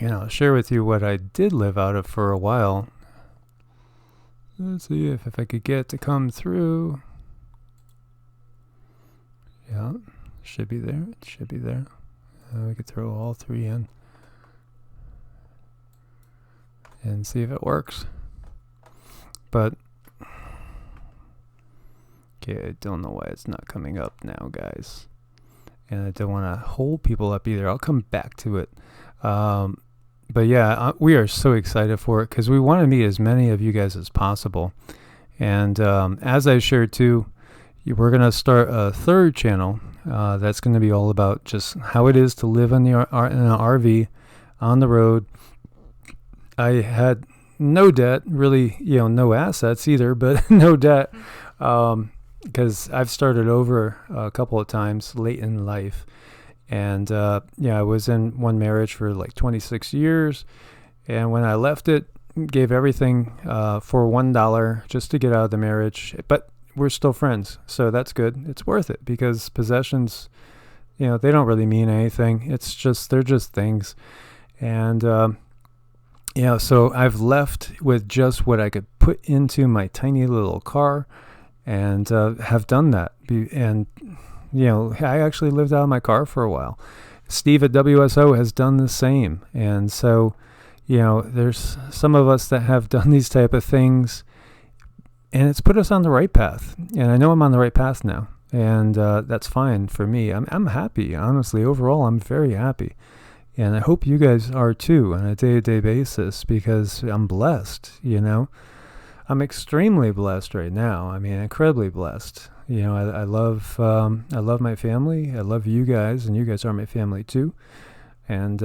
I'll share with you what I did live out of for a while. Let's see if I could get it to come through. Yeah, should be there. It should be there. We could throw all three in and see if it works. But, okay, I don't know why it's not coming up now, guys. And I don't want to hold people up either. I'll come back to it. But yeah, we are so excited for it because we want to meet as many of you guys as possible. And as I shared too, we're going to start a third channel that's going to be all about just how it is to live in an RV on the road. I had no debt, really, no assets either, but no debt, because I've started over a couple of times late in life. And, I was in one marriage for like 26 years. And when I left it, gave everything for $1 just to get out of the marriage. But we're still friends. So that's good. It's worth it because possessions, they don't really mean anything. They're just things. And, so I've left with just what I could put into my tiny little car and have done that. And I actually lived out of my car for a while. Steve at WSO has done the same. And so, there's some of us that have done these type of things, and it's put us on the right path. And I know I'm on the right path now, and that's fine for me. I'm happy, honestly. Overall, I'm very happy. And I hope you guys are too on a day-to-day basis, because I'm blessed, I'm extremely blessed right now. I mean, incredibly blessed. I love my family. I love you guys, and you guys are my family too. And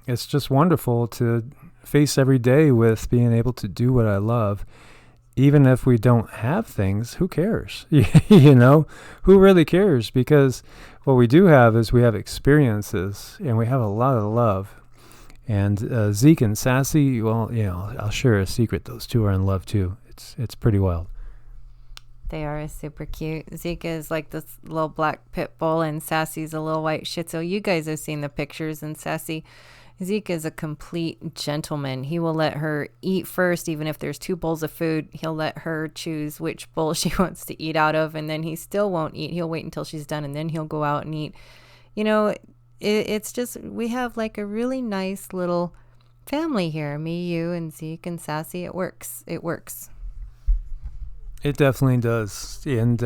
it's just wonderful to face every day with being able to do what I love. Even if we don't have things, who cares? Who really cares? Because what we do have is we have experiences, and we have a lot of love. And Zeke and Sassy, well, I'll share a secret. Those two are in love too. It's pretty wild. They are super cute. Zeke is like this little black pit bull, and Sassy's a little white Shih Tzu. You guys have seen the pictures, and Zeke is a complete gentleman. He will let her eat first, even if there's 2 bowls of food. He'll let her choose which bowl she wants to eat out of, and then he still won't eat. He'll wait until she's done, and then he'll go out and eat. You know, it's just, we have like a really nice little family here. Me, you, and Zeke, and Sassy. It works. It works. It definitely does. And,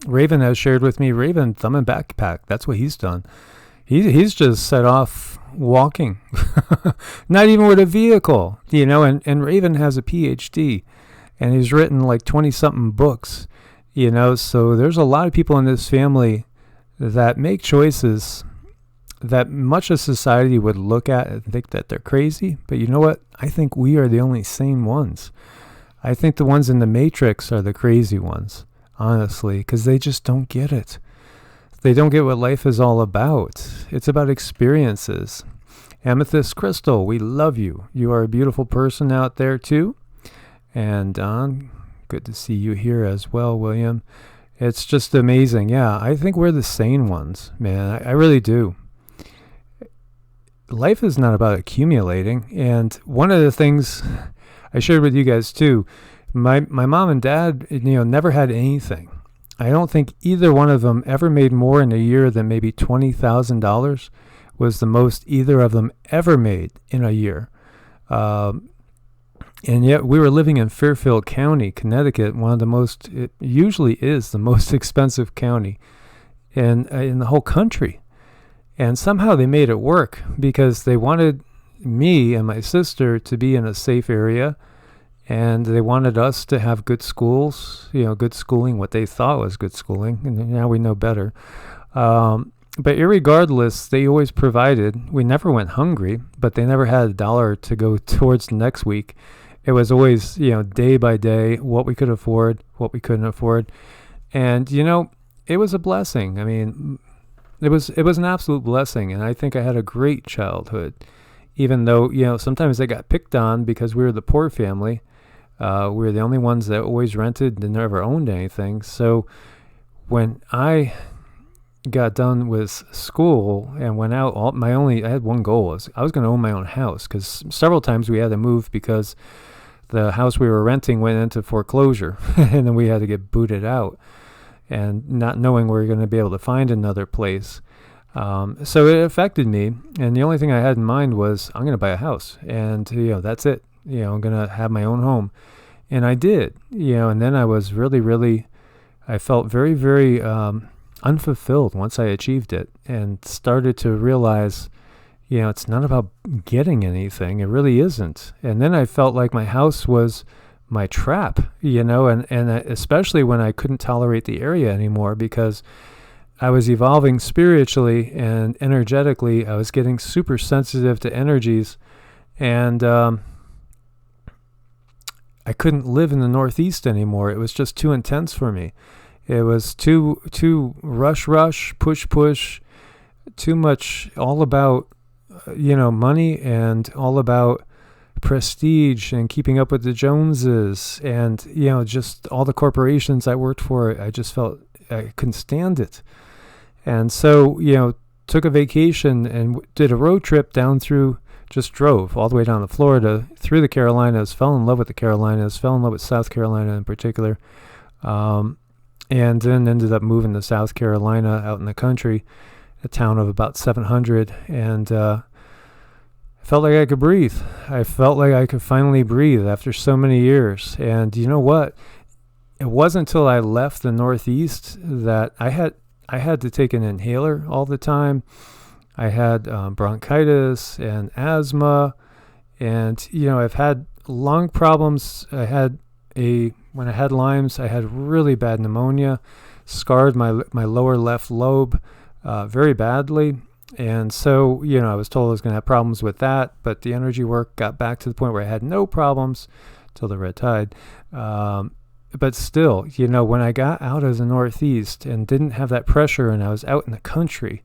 Raven has shared with me, Raven, thumb and backpack. That's what he's done. He's just set off walking, not even with a vehicle, and Raven has a PhD, and he's written like 20-something books, so there's a lot of people in this family that make choices that much of society would look at and think that they're crazy. But you know what? I think we are the only sane ones. I think the ones in the Matrix are the crazy ones, honestly, because they just don't get it. They don't get what life is all about. It's about experiences. Amethyst Crystal, we love you. You are a beautiful person out there too. And good to see you here as well, William. It's just amazing. Yeah, I think we're the sane ones, man. I really do. Life is not about accumulating. And one of the things I shared with you guys too, my mom and dad, never had anything. I don't think either one of them ever made more in a year than maybe $20,000 was the most either of them ever made in a year. And yet we were living in Fairfield County, Connecticut, it usually is the most expensive county in the whole country. And somehow they made it work because they wanted me and my sister to be in a safe area, and they wanted us to have good schools, good schooling, what they thought was good schooling, and now we know better. But irregardless, they always provided. We never went hungry, but they never had $1 to go towards next week. It was always, day by day, what we could afford, what we couldn't afford. And, it was a blessing. I mean, it was an absolute blessing. And I think I had a great childhood, even though, sometimes they got picked on because we were the poor family. We were the only ones that always rented and never owned anything. So when I got done with school and went out, I had one goal. I was going to own my own house, because several times we had to move because the house we were renting went into foreclosure and then we had to get booted out, and not knowing we were going to be able to find another place. So it affected me, and the only thing I had in mind was I'm going to buy a house, and that's it. I'm going to have my own home. And I did, and then I was really, I felt very, very unfulfilled once I achieved it, and started to realize, it's not about getting anything. It really isn't. And then I felt like my house was my trap, and especially when I couldn't tolerate the area anymore, because I was evolving spiritually and energetically. I was getting super sensitive to energies, and I couldn't live in the Northeast anymore. It was just too intense for me. It was too rush, push, too much, all about, money, and all about prestige and keeping up with the Joneses, and, just all the corporations I worked for. I just felt I couldn't stand it. And so, took a vacation and did a road trip just drove all the way down to Florida, through the Carolinas, fell in love with the Carolinas, fell in love with South Carolina in particular, and then ended up moving to South Carolina, out in the country, a town of about 700, and I felt like I could breathe. I felt like I could finally breathe after so many years. And you know what? It wasn't until I left the Northeast that I had to take an inhaler all the time. I had bronchitis and asthma, and I've had lung problems. When I had Lyme's, I had really bad pneumonia, scarred my lower left lobe very badly. And so, I was told I was going to have problems with that, but the energy work got back to the point where I had no problems till the red tide. But still, when I got out of the Northeast and didn't have that pressure, and I was out in the country,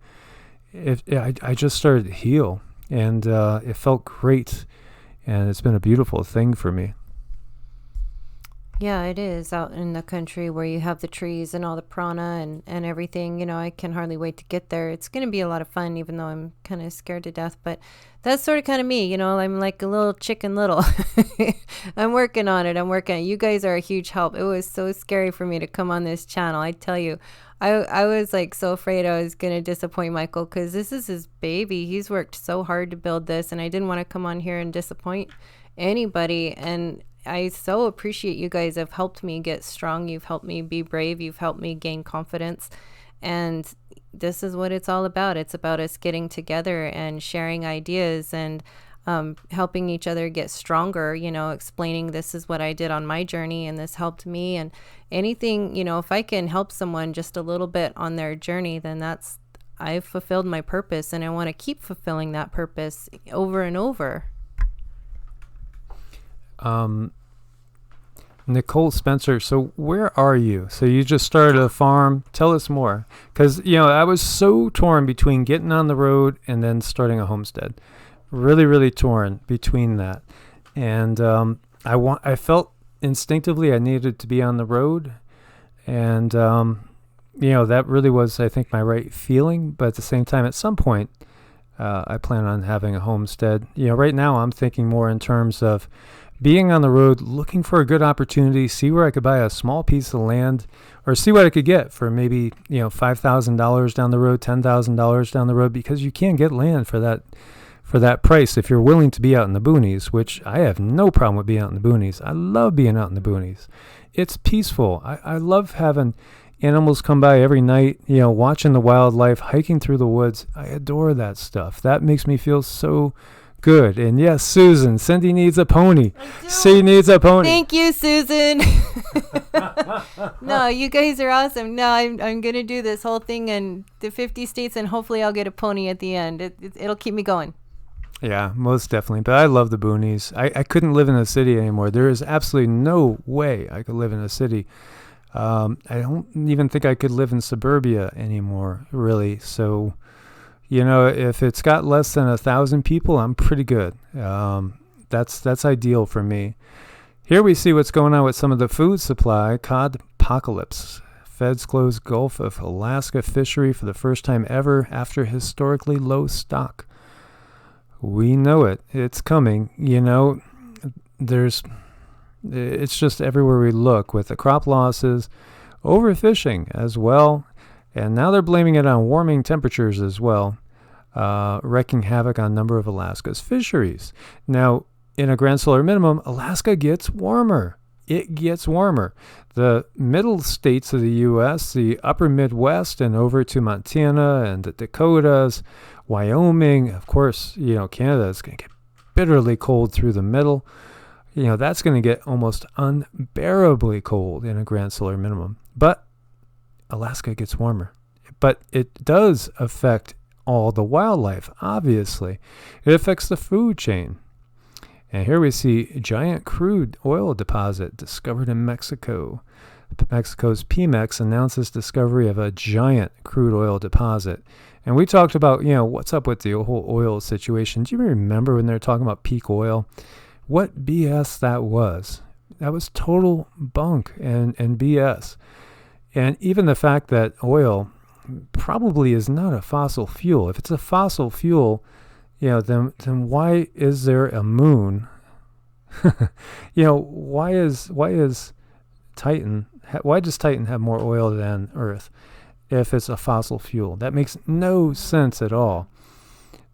I just started to heal, and it felt great. And it's been a beautiful thing for me. Yeah, it is out in the country where you have the trees and all the prana and everything. I can hardly wait to get there. It's going to be a lot of fun, even though I'm kind of scared to death. But that's sort of kind of me. I'm like a little chicken little. I'm working on it. You guys are a huge help. It was so scary for me to come on this channel. I tell you, I was like so afraid I was going to disappoint Michael because this is his baby. He's worked so hard to build this, and I didn't want to come on here and disappoint anybody. And I so appreciate you guys have helped me get strong. You've helped me be brave. You've helped me gain confidence. And this is what it's all about. It's about us getting together and sharing ideas and helping each other get stronger, explaining this is what I did on my journey and this helped me. And anything, if I can help someone just a little bit on their journey, then I've fulfilled my purpose, and I want to keep fulfilling that purpose over and over. Nicole Spencer, so where are you? So you just started a farm. Tell us more. Because, I was so torn between getting on the road and then starting a homestead. Really, really torn between that. And I felt instinctively I needed to be on the road. And, that really was, I think, my right feeling. But at the same time, at some point, I plan on having a homestead. Right now I'm thinking more in terms of being on the road, looking for a good opportunity, see where I could buy a small piece of land or see what I could get for maybe, $5,000 down the road, $10,000 down the road, because you can't get land for that price if you're willing to be out in the boonies, which I have no problem with being out in the boonies. I love being out in the boonies. It's peaceful. I love having animals come by every night, watching the wildlife, hiking through the woods. I adore that stuff. That makes me feel so good. And yes, Susan, Cindy needs a pony. She needs a pony. Thank you, Susan. No, you guys are awesome. No, I'm going to do this whole thing in the 50 states, and hopefully I'll get a pony at the end. It'll keep me going. Yeah, most definitely. But I love the boonies. I couldn't live in a city anymore. There is absolutely no way I could live in a city. I don't even think I could live in suburbia anymore, really. So, if it's got less than 1,000 people, I'm pretty good. That's ideal for me. Here we see what's going on with some of the food supply. Cod apocalypse. Feds close Gulf of Alaska fishery for the first time ever after historically low stock. We know it. It's coming. It's just everywhere we look with the crop losses, overfishing as well. And now they're blaming it on warming temperatures as well, wreaking havoc on a number of Alaska's fisheries. Now, in a grand solar minimum, Alaska gets warmer. It gets warmer. The middle states of the U.S., the upper Midwest and over to Montana and the Dakotas, Wyoming, of course, Canada is going to get bitterly cold through the middle. That's going to get almost unbearably cold in a grand solar minimum. But Alaska gets warmer. But it does affect all the wildlife, obviously. It affects the food chain. And here we see a giant crude oil deposit discovered in Mexico. Mexico's Pemex announces discovery of a giant crude oil deposit. And we talked about, what's up with the whole oil situation. Do you remember when they were talking about peak oil? What BS that was. That was total bunk and BS. And even the fact that oil probably is not a fossil fuel. If it's a fossil fuel, then why is there a moon? Why does Titan have more oil than Earth if it's a fossil fuel? That makes no sense at all.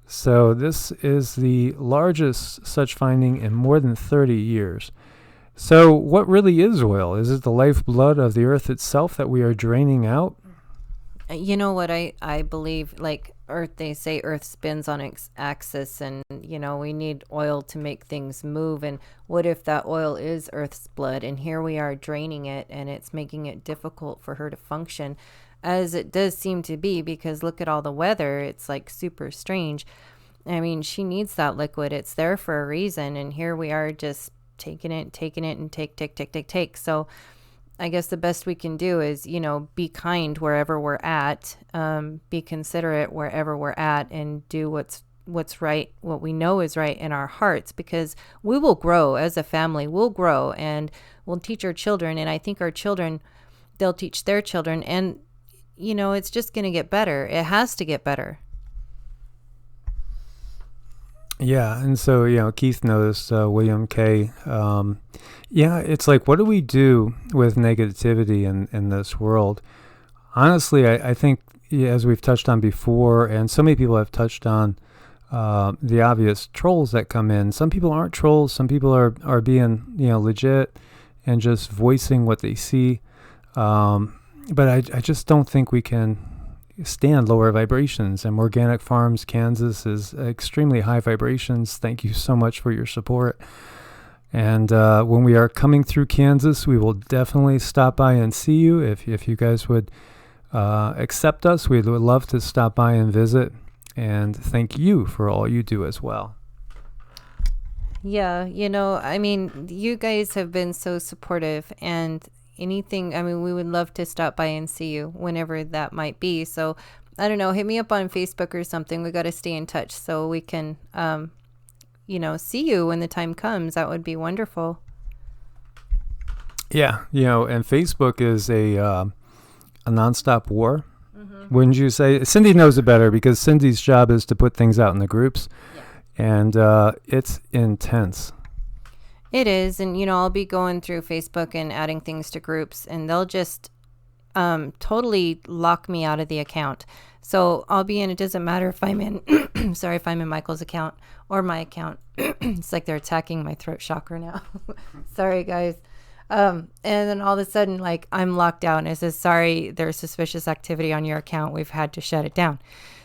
So this is the largest such finding in more than 30 years. So what really is oil? Is it the lifeblood of the earth itself that we are draining out? You know what I believe, like Earth, they say Earth spins on its axis and, we need oil to make things move. And what if that oil is Earth's blood? And here we are draining it, and it's making it difficult for her to function, as it does seem to be, because look at all the weather. It's like super strange. I mean, she needs that liquid. It's there for a reason. And here we are just taking it and take. So I guess the best we can do is, be kind wherever we're at, be considerate wherever we're at, and do what's what's right, what we know is right in our hearts, because we will grow as a family. We'll grow and we'll teach our children. And I think our children, they'll teach their children. And, it's just going to get better. It has to get better. Yeah, and so, Keith noticed William K. It's like, what do we do with negativity in this world? Honestly, I think, as we've touched on before, and so many people have touched on the obvious trolls that come in. Some people aren't trolls. Some people are being, legit and just voicing what they see. But I just don't think we can stand lower vibrations. And Organic Farms, Kansas is extremely high vibrations. Thank you so much for your support. And when we are coming through Kansas, we will definitely stop by and see you. If you guys would accept us, we would love to stop by and visit. And thank you for all you do as well. Yeah, you guys have been so supportive, and anything, we would love to stop by and see you whenever that might be. So, I don't know, hit me up on Facebook or something. We got to stay in touch so we can, see you when the time comes. That would be wonderful. Yeah, and Facebook is a nonstop war. Wouldn't you say? Cindy knows it better because Cindy's job is to put things out in the groups. Yeah. And it's intense. It is. And, I'll be going through Facebook and adding things to groups, and they'll just totally lock me out of the account. So I'll be in, it doesn't matter if I'm in, if I'm in Michael's account or my account. It's like they're attacking my throat chakra now. Sorry, guys. And then all of a sudden, like, I'm locked out, and it says, sorry, there's suspicious activity on your account. We've had to shut it down.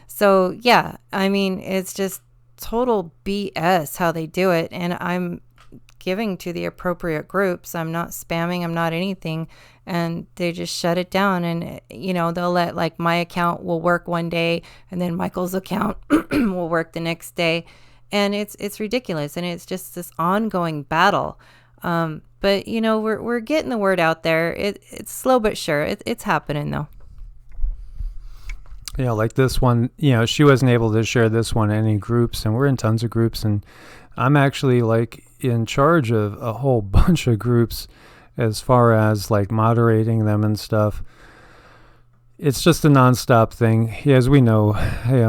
So, yeah, it's just total BS how they do it. And I'm giving to the appropriate groups. I'm not spamming. I'm not anything. And they just shut it down. And, they'll let, like, my account will work one day, and then Michael's account will work the next day. And it's ridiculous. And it's just this ongoing battle. But, we're getting the word out there. It's slow but sure. It's happening, though. Yeah, like this one, she wasn't able to share this one in any groups, and we're in tons of groups. And I'm actually, like, in charge of a whole bunch of groups as far as, like, moderating them and stuff. It's just a nonstop thing. As we know,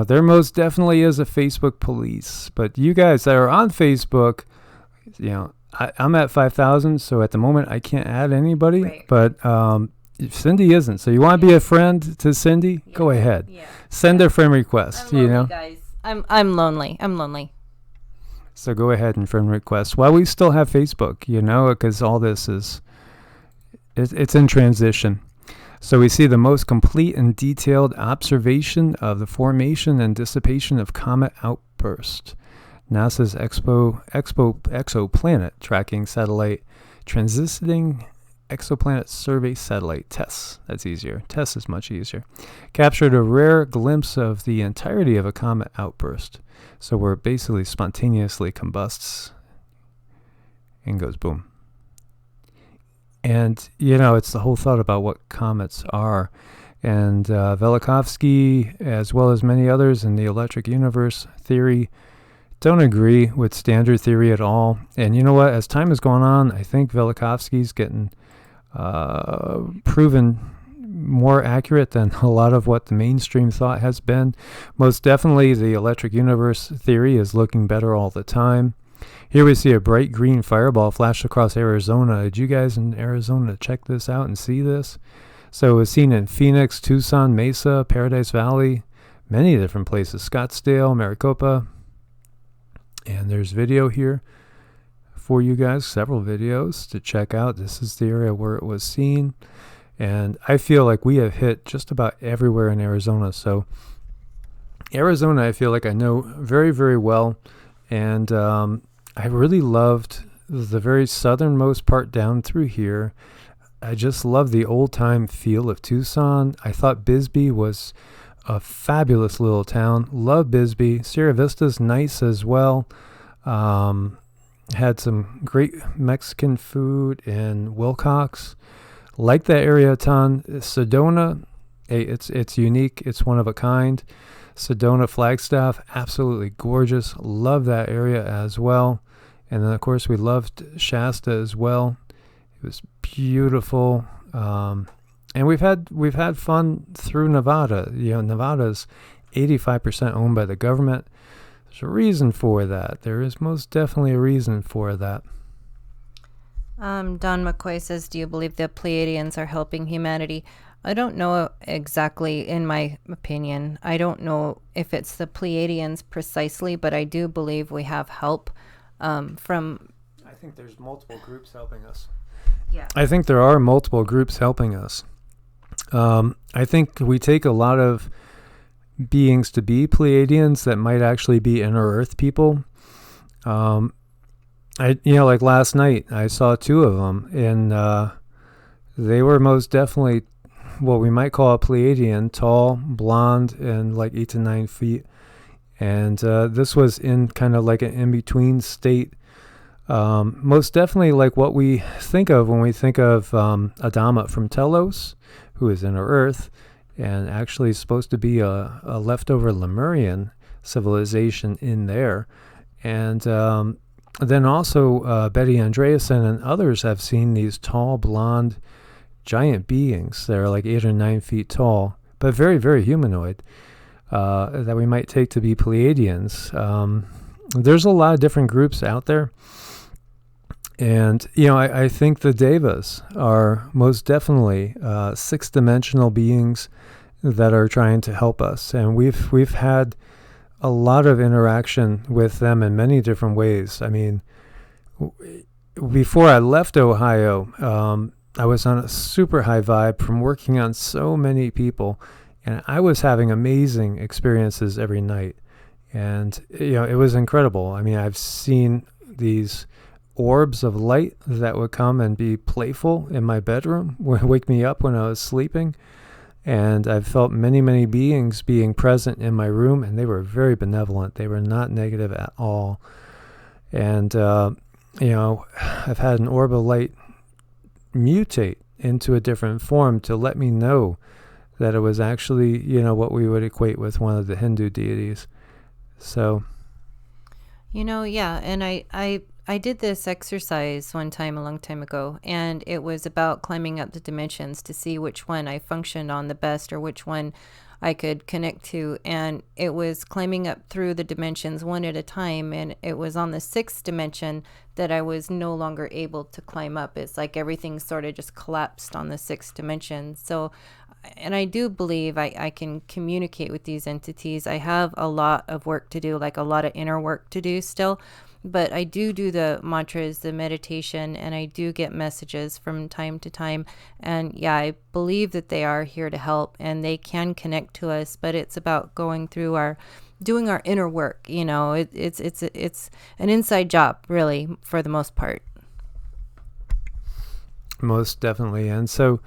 there most definitely is a Facebook police. But you guys that are on Facebook, I'm at 5,000, so at the moment I can't add anybody, right. But Cindy isn't. So you want to be a friend to Cindy? Yeah. Go ahead. Yeah. Send a friend request. I'm lonely, guys. I'm lonely. I'm lonely. So go ahead and friend request. While we still have Facebook, because all this it's in transition. So we see the most complete and detailed observation of the formation and dissipation of comet outburst. NASA's exoplanet tracking satellite, transiting exoplanet survey satellite TESS. That's easier. TESS is much easier. Captured a rare glimpse of the entirety of a comet outburst. So where it basically spontaneously combusts and goes boom. And, it's the whole thought about what comets are. And Velikovsky, as well as many others in the electric universe theory, don't agree with standard theory at all. And you know what? As time has gone on, I think Velikovsky's getting proven more accurate than a lot of what the mainstream thought has been. Most definitely, the electric universe theory is looking better all the time. Here we see a bright green fireball flash across Arizona. Did you guys in Arizona check this out and see this? So it was seen in Phoenix, Tucson, Mesa, Paradise Valley, many different places, Scottsdale, Maricopa. And there's video here for you guys, several videos to check out. This is the area where it was seen. And I feel like we have hit just about everywhere in Arizona. So Arizona, I feel like I know very, very well. And I really loved the very southernmost part down through here. I just love the old-time feel of Tucson. I thought Bisbee was a fabulous little town. Love Bisbee. Sierra Vista's nice as well. Had some great Mexican food in Wilcox. Like that area a ton. Sedona, hey, it's unique. It's one of a kind. Sedona, Flagstaff, absolutely gorgeous. Love that area as well. And then, of course, we loved Shasta as well. It was beautiful. And we've had fun through Nevada. Nevada's 85% owned by the government. There's a reason for that. There is most definitely a reason for that. Don McCoy says, do you believe the Pleiadians are helping humanity? I don't know exactly, in my opinion. I don't know if it's the Pleiadians precisely, but I do believe we have help from... I think there's multiple groups helping us. Yeah. I think there are multiple groups helping us. I think we take a lot of beings to be Pleiadians that might actually be inner Earth people. Like last night, I saw two of them, and they were most definitely what we might call a Pleiadian, tall, blonde, and like 8 to 9 feet. And this was in kind of like an in-between state. Most definitely like what we think of when we think of Adama from Telos, who is inner Earth, and actually supposed to be a leftover Lemurian civilization in there. And then also Betty Andreasen and others have seen these tall, blonde, giant beings that are like 8 or 9 feet tall, but very, very humanoid, that we might take to be Pleiadians. There's a lot of different groups out there. And, I think the Devas are most definitely six-dimensional beings that are trying to help us. And we've had a lot of interaction with them in many different ways. I mean, before I left Ohio, I was on a super high vibe from working on so many people, and I was having amazing experiences every night. And, it was incredible. I mean, I've seen these orbs of light that would come and be playful in my bedroom, wake me up when I was sleeping. And I've felt many, many beings being present in my room, and they were very benevolent. They were not negative at all. And, I've had an orb of light mutate into a different form to let me know that it was actually, what we would equate with one of the Hindu deities. So. Yeah, and I did this exercise one time a long time ago, and it was about climbing up the dimensions to see which one I functioned on the best or which one I could connect to. And it was climbing up through the dimensions one at a time, and it was on the 6th dimension that I was no longer able to climb up. It's like everything sort of just collapsed on the 6th dimension. So, and I do believe I can communicate with these entities. I have a lot of work to do, like a lot of inner work to do still. But I do the mantras, the meditation, and I do get messages from time to time. And yeah, I believe that they are here to help and they can connect to us, but it's about doing our inner work. It's an inside job, really, for the most part. Most definitely. And so,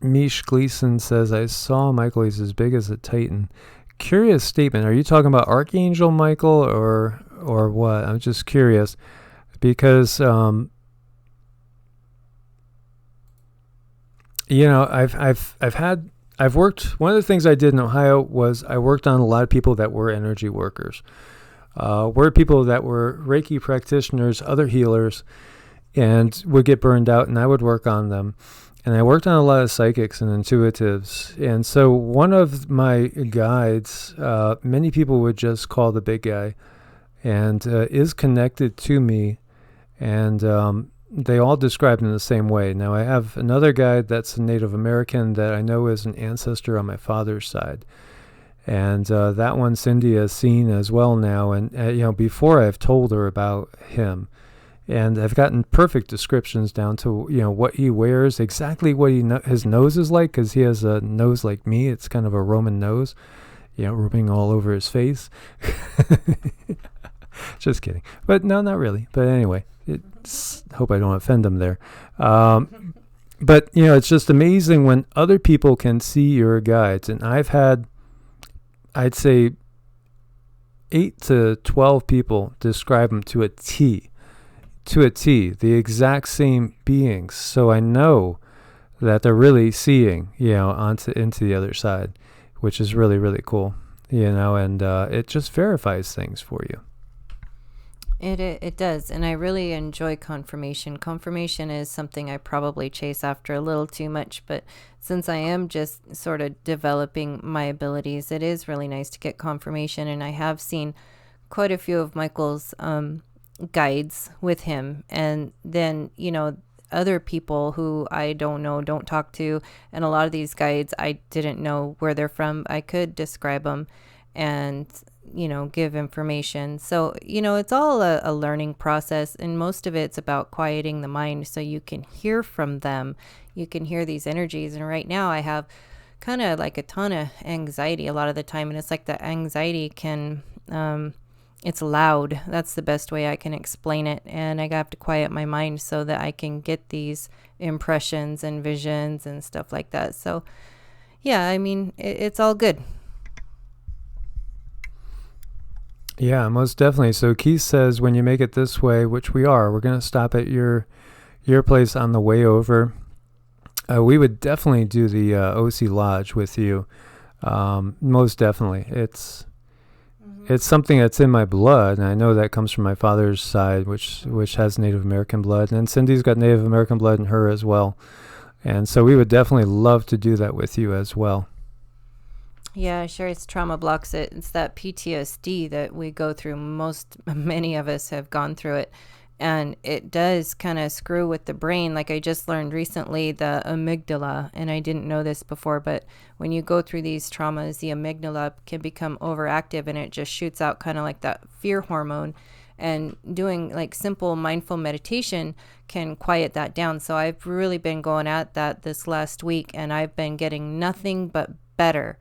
Mish Gleason says, I saw Michael, he's as big as a Titan. Curious statement. Are you talking about Archangel Michael or what? I'm just curious because I've worked. One of the things I did in Ohio was I worked on a lot of people that were energy workers, were people that were Reiki practitioners, other healers, and would get burned out, and I would work on them. And I worked on a lot of psychics and intuitives. And so one of my guides, many people would just call the big guy, and is connected to me. And they all describe him the same way. Now, I have another guide that's a Native American that I know is an ancestor on my father's side. And that one Cindy has seen as well now. And, before I've told her about him. And I've gotten perfect descriptions down to, what he wears, exactly what his nose is like, because he has a nose like me. It's kind of a Roman nose, rubbing all over his face. Just kidding. But no, not really. But anyway, hope I don't offend him there. But, it's just amazing when other people can see your guides. And I've had, I'd say, 8 to 12 people describe them to a T. The exact same beings. So I know that they're really seeing, into the other side. which is really, really cool, and it just verifies things for you. It does, and I really enjoy confirmation. Confirmation is something I probably chase after a little too much, but since I am just sort of developing my abilities, it is really nice to get confirmation, and I have seen quite a few of Michael's guides with him, and then, other people who I don't know, don't talk to, and a lot of these guides, I didn't know where they're from. I could describe them and give information. So, it's all a learning process, and most of it's about quieting the mind so you can hear from them. You can hear these energies. And right now I have kind of like a ton of anxiety a lot of the time. And it's like the anxiety can, it's loud. That's the best way I can explain it. And I have to quiet my mind so that I can get these impressions and visions and stuff like that. So yeah, I mean, it's all good. Yeah, most definitely. So Keith says, when you make it this way, which we're going to stop at your place on the way over. We would definitely do the OC Lodge with you. Most definitely. It's something that's in my blood, and I know that comes from my father's side, which has Native American blood, and Cindy's got Native American blood in her as well. And so we would definitely love to do that with you as well. Yeah, sure. It's trauma blocks. It's that PTSD that we go through. Many of us have gone through it, and it does kind of screw with the brain. Like I just learned recently, the amygdala, and I didn't know this before, but when you go through these traumas, the amygdala can become overactive, and it just shoots out kind of like that fear hormone. And doing like simple mindful meditation can quiet that down. So I've really been going at that this last week, and I've been getting nothing but better.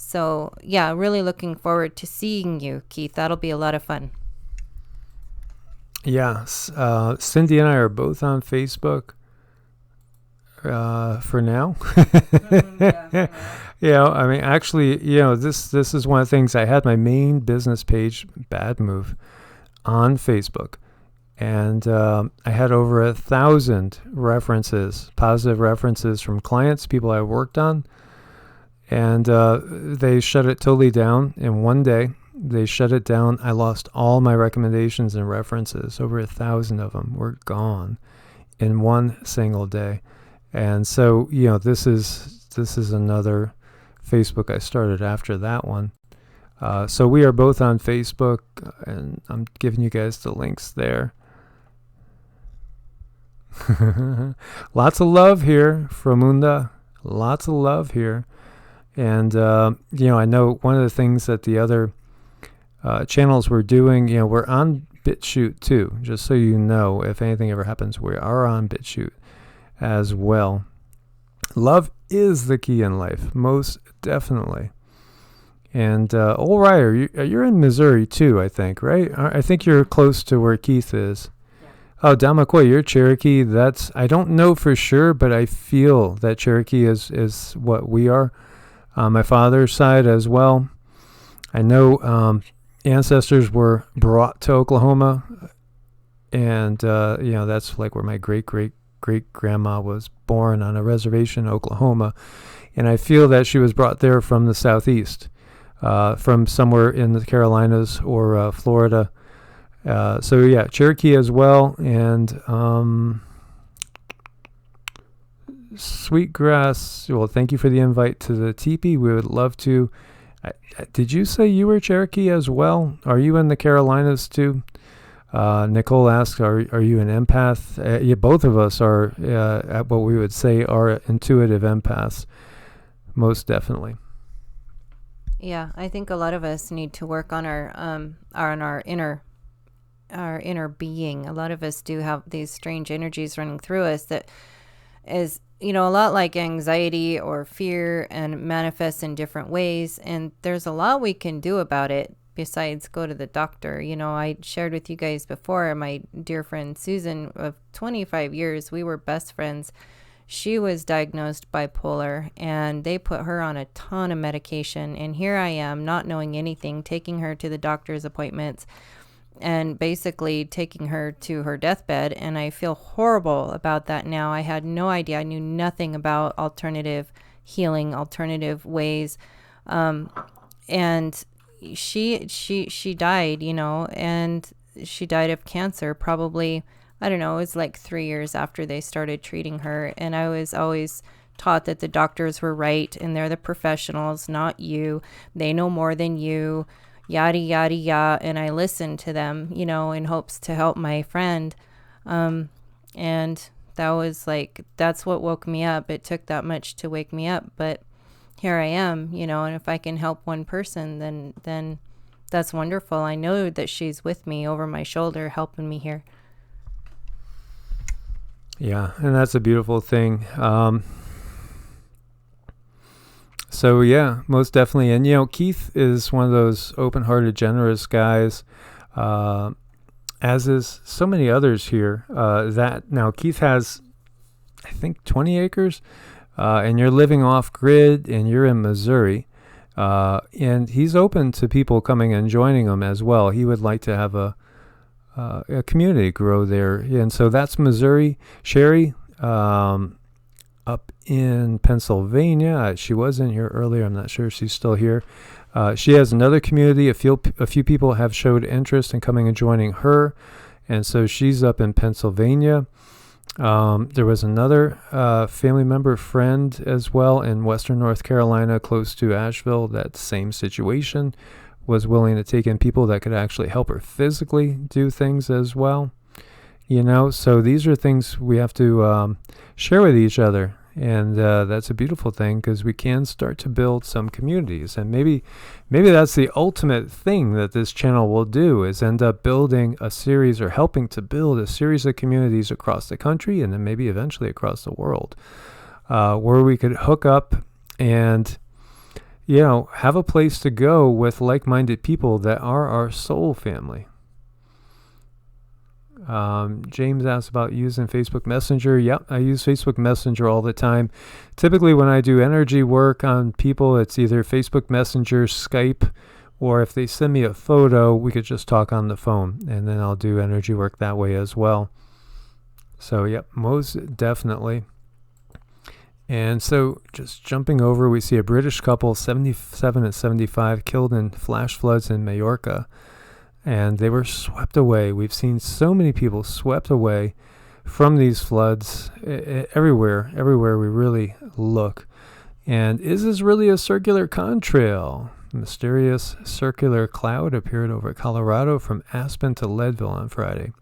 So, yeah, really looking forward to seeing you, Keith. That'll be a lot of fun. Yeah, Cindy and I are both on Facebook for now. I mean, actually, this is one of the things. I had my main business page, Bad Move, on Facebook. And I had over 1,000 references, positive references from clients, people I worked on. And they shut it totally down in one day. They shut it down. I lost all my recommendations and references. Over 1,000 of them were gone in one single day. And so, this is another Facebook I started after that one. So we are both on Facebook, and I'm giving you guys the links there. Lots of love here from Munda. Lots of love here. And, I know one of the things that the other channels we're doing, we're on BitChute too, just so you know, if anything ever happens, we are on BitChute as well. Love is the key in life, most definitely. And, all right, you're in Missouri too, I think, right? I think you're close to where Keith is. Yeah. Oh, Don McCoy, you're Cherokee. I don't know for sure, but I feel that Cherokee is what we are. On my father's side as well. I know ancestors were brought to Oklahoma, and that's like where my great-great-great-grandma was born, on a reservation in Oklahoma, and I feel that she was brought there from the southeast, from somewhere in the Carolinas or Florida. So yeah, Cherokee as well, and Sweetgrass, well, thank you for the invite to the teepee. We would love to. Did you say you were Cherokee as well? Are you in the Carolinas too? Nicole asks, are you an empath? Yeah, both of us are at what we would say are intuitive empaths, most definitely. Yeah, I think a lot of us need to work on our inner being. A lot of us do have these strange energies running through us that is, a lot like anxiety or fear, and manifests in different ways. And there's a lot we can do about it besides go to the doctor. I shared with you guys before, my dear friend Susan of 25 years, we were best friends. She was diagnosed bipolar, and they put her on a ton of medication. And here I am, not knowing anything, taking her to the doctor's appointments, and basically taking her to her deathbed. And I feel horrible about that now. I had no idea. I knew nothing about alternative healing, alternative ways. And she died, and she died of cancer probably, I don't know, it was like 3 years after they started treating her. And I was always taught that the doctors were right and they're the professionals, not you. They know more than you, yada, yada, yada. And I listened to them, in hopes to help my friend. And that was like, that's what woke me up. It took that much to wake me up. But here I am, and if I can help one person, then that's wonderful. I know that she's with me over my shoulder, helping me here. Yeah, and that's a beautiful thing. So yeah, most definitely. And Keith is one of those open-hearted, generous guys, as is so many others here. That now Keith has, I think, 20 acres, and you're living off grid, and you're in Missouri, and he's open to people coming and joining him as well. He would like to have a community grow there, and so that's Missouri. Sherry, up in Pennsylvania. She was in here earlier. I'm not sure if she's still here. She has another community. A few people have showed interest in coming and joining her, and so she's up in Pennsylvania. There was another family member, friend as well, in Western North Carolina, close to Asheville. That same situation, was willing to take in people that could actually help her physically do things as well. So these are things we have to share with each other. And that's a beautiful thing, because we can start to build some communities. And maybe that's the ultimate thing that this channel will do, is end up building a series, or helping to build a series of communities across the country, and then maybe eventually across the world, where we could hook up and have a place to go with like-minded people that are our soul family. James asked about using Facebook Messenger. Yep, I use Facebook Messenger all the time. Typically when I do energy work on people, it's either Facebook Messenger, Skype, or if they send me a photo, we could just talk on the phone, and then I'll do energy work that way as well. So yep, most definitely. And so just jumping over, we see a British couple, 77 and 75, killed in flash floods in Majorca. And they were swept away. We've seen so many people swept away from these floods everywhere we really look. And is this really a circular contrail? A mysterious circular cloud appeared over Colorado from Aspen to Leadville on Friday.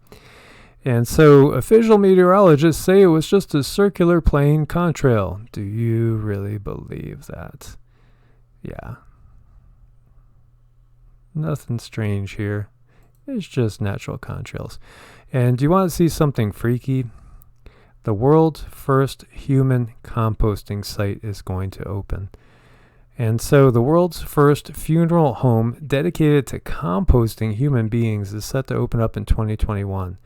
And so official meteorologists say it was just a circular plane contrail. Do you really believe that? Yeah. Nothing strange here. It's just natural contrails. And do you want to see something freaky? The world's first human composting site is going to open. And so the world's first funeral home dedicated to composting human beings is set to open up in 2021,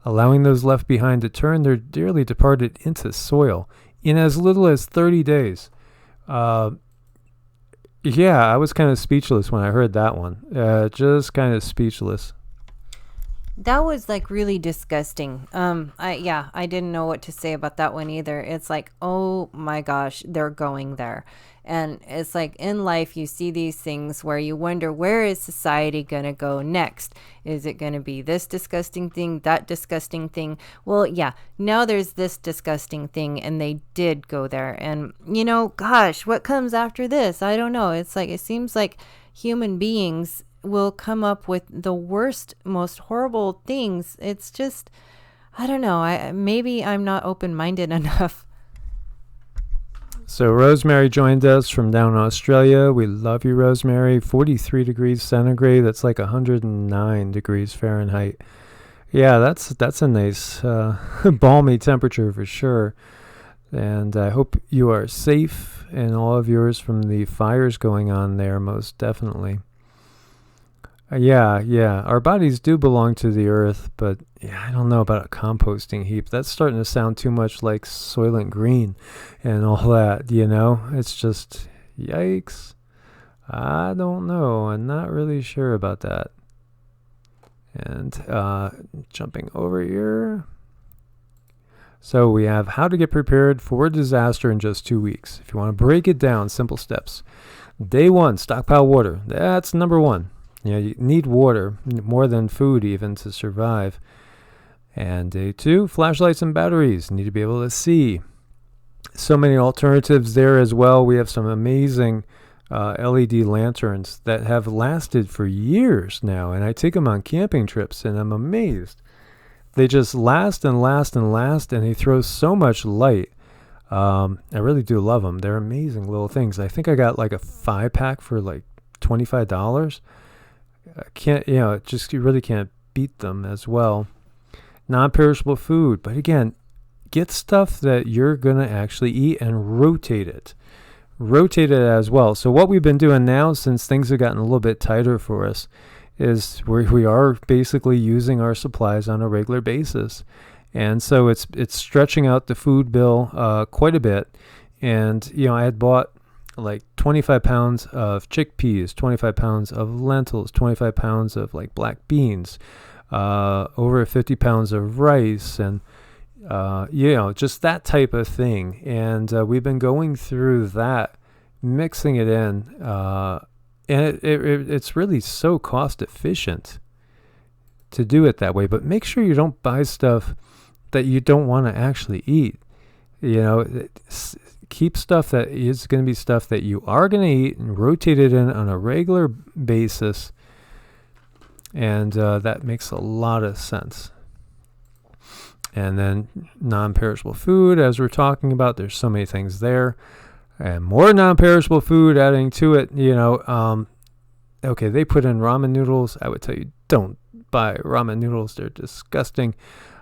allowing those left behind to turn their dearly departed into soil in as little as 30 days. Yeah, I was kind of speechless when I heard that one. Just kind of speechless. That was like really disgusting. I didn't know what to say about that one either. It's like, oh my gosh, they're going there. And it's like in life, you see these things where you wonder, where is society going to go next? Is it going to be this disgusting thing, that disgusting thing? Well, yeah, now there's this disgusting thing, and they did go there. And, gosh, what comes after this? I don't know. It's like, it seems like human beings will come up with the worst, most horrible things. It's just, I don't know. Maybe I'm not open-minded enough. So Rosemary joined us from down in Australia. We love you, Rosemary. 43 degrees centigrade. That's like 109 degrees Fahrenheit. Yeah, that's a nice balmy temperature for sure. And I hope you are safe, and all of yours, from the fires going on there, most definitely. Yeah. Our bodies do belong to the earth, but yeah, I don't know about a composting heap. That's starting to sound too much like Soylent Green and all that, It's just, yikes. I don't know. I'm not really sure about that. And jumping over here. So we have how to get prepared for a disaster in just 2 weeks. If you want to break it down, simple steps. Day one, stockpile water. That's number one. You need water more than food even to survive. And day two, flashlights and batteries. Need to be able to see. So many alternatives there as well. We have some amazing LED lanterns that have lasted for years now, and I take them on camping trips, and I'm amazed. They just last and last and last, and they throw so much light. I really do love them. They're amazing little things. I think I got like a 5-pack for like $25. You really can't beat them as well. Non-perishable food, but again, get stuff that you're going to actually eat and rotate it. Rotate it as well. So what we've been doing now, since things have gotten a little bit tighter for us, is we are basically using our supplies on a regular basis. And so it's stretching out the food bill quite a bit. And, I had bought like 25 pounds of chickpeas, 25 pounds of lentils, 25 pounds of like black beans, over 50 pounds of rice, and just that type of thing. And we've been going through that, mixing it in, and it's really so cost efficient to do it that way. But make sure you don't buy stuff that you don't want to actually eat. Keep stuff that is going to be stuff that you are going to eat, and rotate it in on a regular basis. And that makes a lot of sense. And then non-perishable food, as we're talking about, there's so many things there. And more non-perishable food adding to it, okay, they put in ramen noodles. I would tell you, don't buy ramen noodles. They're disgusting.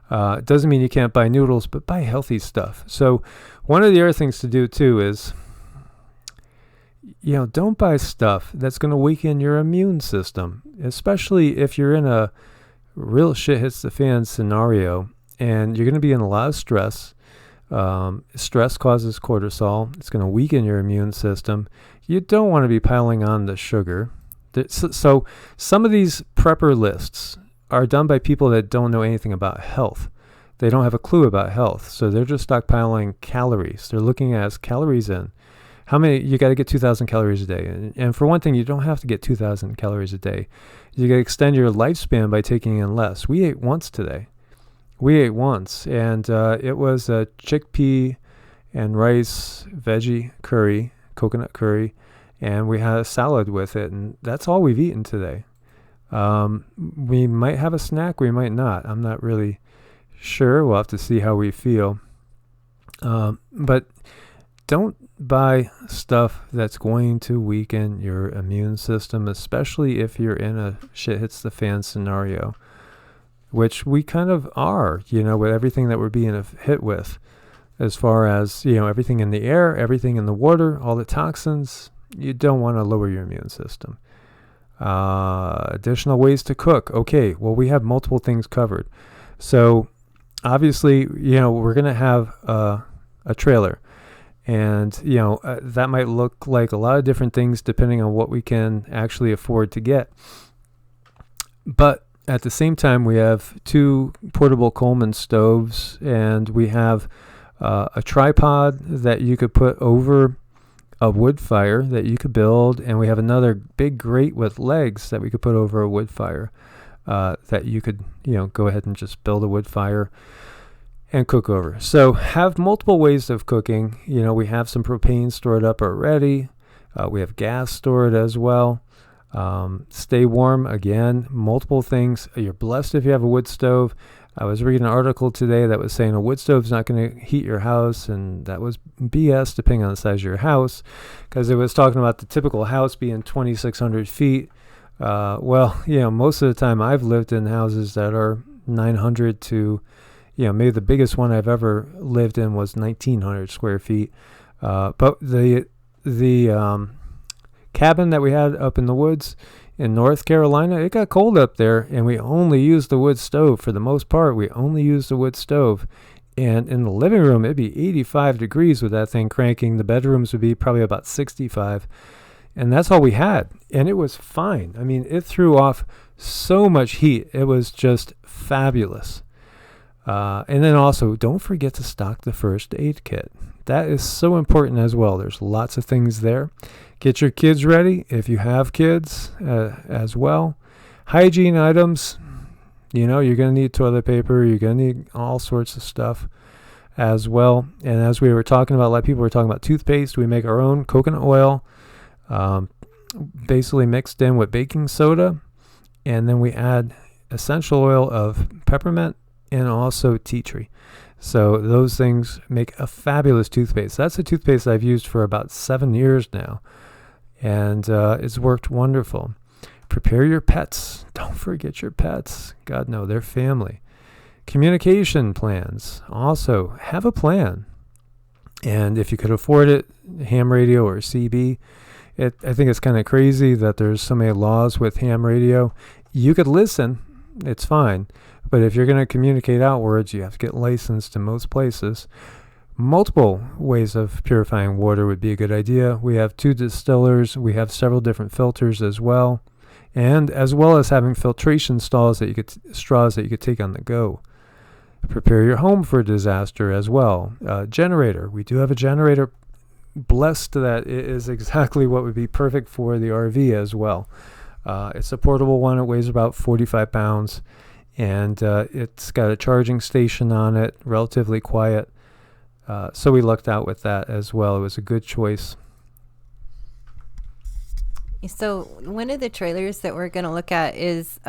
It doesn't mean you can't buy noodles, but buy healthy stuff. So one of the other things to do too is, don't buy stuff that's going to weaken your immune system, especially if you're in a real shit hits the fan scenario and you're going to be in a lot of stress. Stress causes cortisol. It's going to weaken your immune system. You don't want to be piling on the sugar. So some of these prepper lists are done by people that don't know anything about health. They don't have a clue about health. So they're just stockpiling calories. They're looking at calories in. How many? You got to get 2,000 calories a day. And for one thing, you don't have to get 2,000 calories a day. You got to extend your lifespan by taking in less. We ate once today. And it was a chickpea and rice veggie curry, coconut curry, and we had a salad with it, and that's all we've eaten today. We might have a snack, we might not. I'm not really sure. We'll have to see how we feel. But don't buy stuff that's going to weaken your immune system, especially if you're in a shit hits the fan scenario, which we kind of are, with everything that we're being hit with, as far as, everything in the air, everything in the water, all the toxins. You don't want to lower your immune system. Additional ways to cook. Okay, well, we have multiple things covered. So obviously, we're going to have a trailer. And, that might look like a lot of different things depending on what we can actually afford to get. But at the same time, we have 2 portable Coleman stoves, and we have a tripod that you could put over a wood fire that you could build, and we have another big grate with legs that we could put over a wood fire that you could, go ahead and just build a wood fire and cook over. So have multiple ways of cooking. We have some propane stored up already. We have gas stored as well. Stay warm, again, multiple things. You're blessed if you have a wood stove. I was reading an article today that was saying a wood stove is not going to heat your house, and that was BS depending on the size of your house, because it was talking about the typical house being 2,600 feet. Most of the time I've lived in houses that are 900 to, maybe the biggest one I've ever lived in was 1,900 square feet. But the cabin that we had up in the woods in North Carolina, it got cold up there, and we only used the wood stove. For the most part, we only used the wood stove. And in the living room, it'd be 85 degrees with that thing cranking. The bedrooms would be probably about 65. And that's all we had. And it was fine. I mean, it threw off so much heat. It was just fabulous. And then also, don't forget to stock the first aid kit. That is so important as well. There's lots of things there. Get your kids ready if you have kids as well. Hygiene items, you're going to need toilet paper. You're going to need all sorts of stuff as well. And as we were talking about, a lot of people were talking about toothpaste. We make our own coconut oil, basically mixed in with baking soda. And then we add essential oil of peppermint and also tea tree. So those things make a fabulous toothpaste. That's a toothpaste I've used for about 7 years now. And it's worked wonderful. Prepare your pets. Don't forget your pets. God, no, they're family. Communication plans. Also, have a plan. And if you could afford it, ham radio or CB. I think it's kind of crazy that there's so many laws with ham radio. You could listen. It's fine. But if you're going to communicate outwards, you have to get licensed in most places. Multiple ways of purifying water would be a good idea. We have 2 distillers. We have several different filters as well. And as well as having filtration straws that you could take on the go. Prepare your home for disaster as well. Generator. We do have a generator. Blessed that it is exactly what would be perfect for the RV as well. It's a portable one. It weighs about 45 pounds. And it's got a charging station on it, relatively quiet. So we lucked out with that as well. It was a good choice. So one of the trailers that we're going to look at is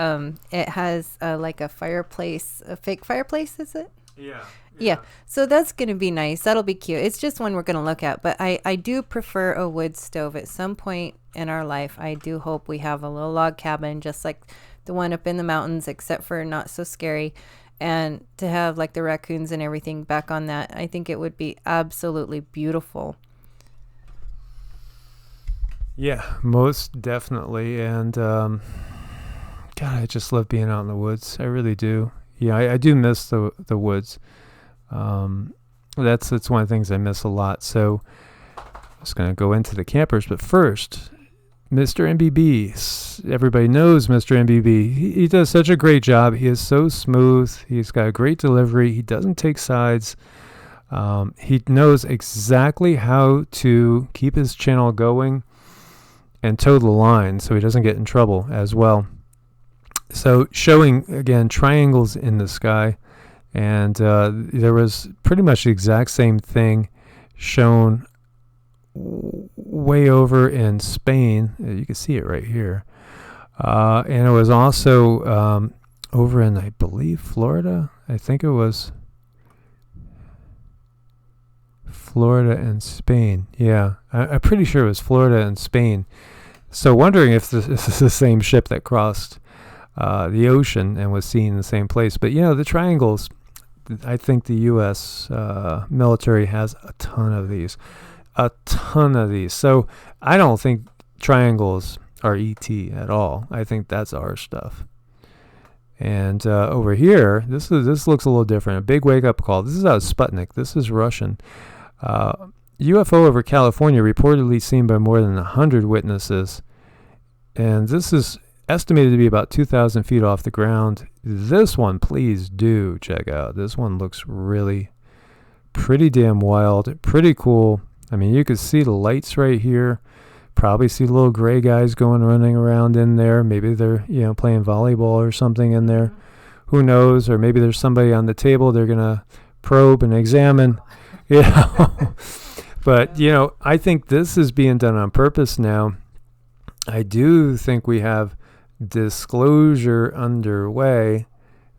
it has like a fireplace, a fake fireplace, is it? Yeah. So that's going to be nice. That'll be cute. It's just one we're going to look at. But I do prefer a wood stove. At some point in our life, I do hope we have a little log cabin just like the one up in the mountains, except for not so scary. And to have like the raccoons and everything back on that, I think it would be absolutely beautiful. Yeah, most definitely. And God, I just love being out in the woods. I really do. Yeah, I do miss the woods. That's one of the things I miss a lot. So I'm just going to go into the campers. But first, Mr. MBB. Everybody knows Mr. MBB. He does such a great job. He is so smooth. He's got a great delivery. He doesn't take sides. He knows exactly how to keep his channel going and toe the line so he doesn't get in trouble as well. So showing, again, triangles in the sky. And there was pretty much the exact same thing shown way over in Spain. You can see it right here. And it was also over in, I believe, Florida. I think it was Florida and Spain. Yeah, I'm pretty sure it was Florida and Spain. So wondering if this is the same ship that crossed the ocean and was seen in the same place. But, the triangles, I think the U.S. Military has a ton of these. So I don't think triangles are ET at all. I think that's our stuff. And over here, this looks a little different. A big wake-up call. This is out of Sputnik. This is Russian. UFO over California reportedly seen by more than 100 witnesses. And this is estimated to be about 2,000 feet off the ground. This one, please do check out. This one looks really pretty damn wild, pretty cool. I mean, you could see the lights right here. Probably see little gray guys running around in there. Maybe they're, playing volleyball or something in there. Who knows? Or maybe there's somebody on the table they're going to probe and examine. But, I think this is being done on purpose now. I do think we have disclosure underway.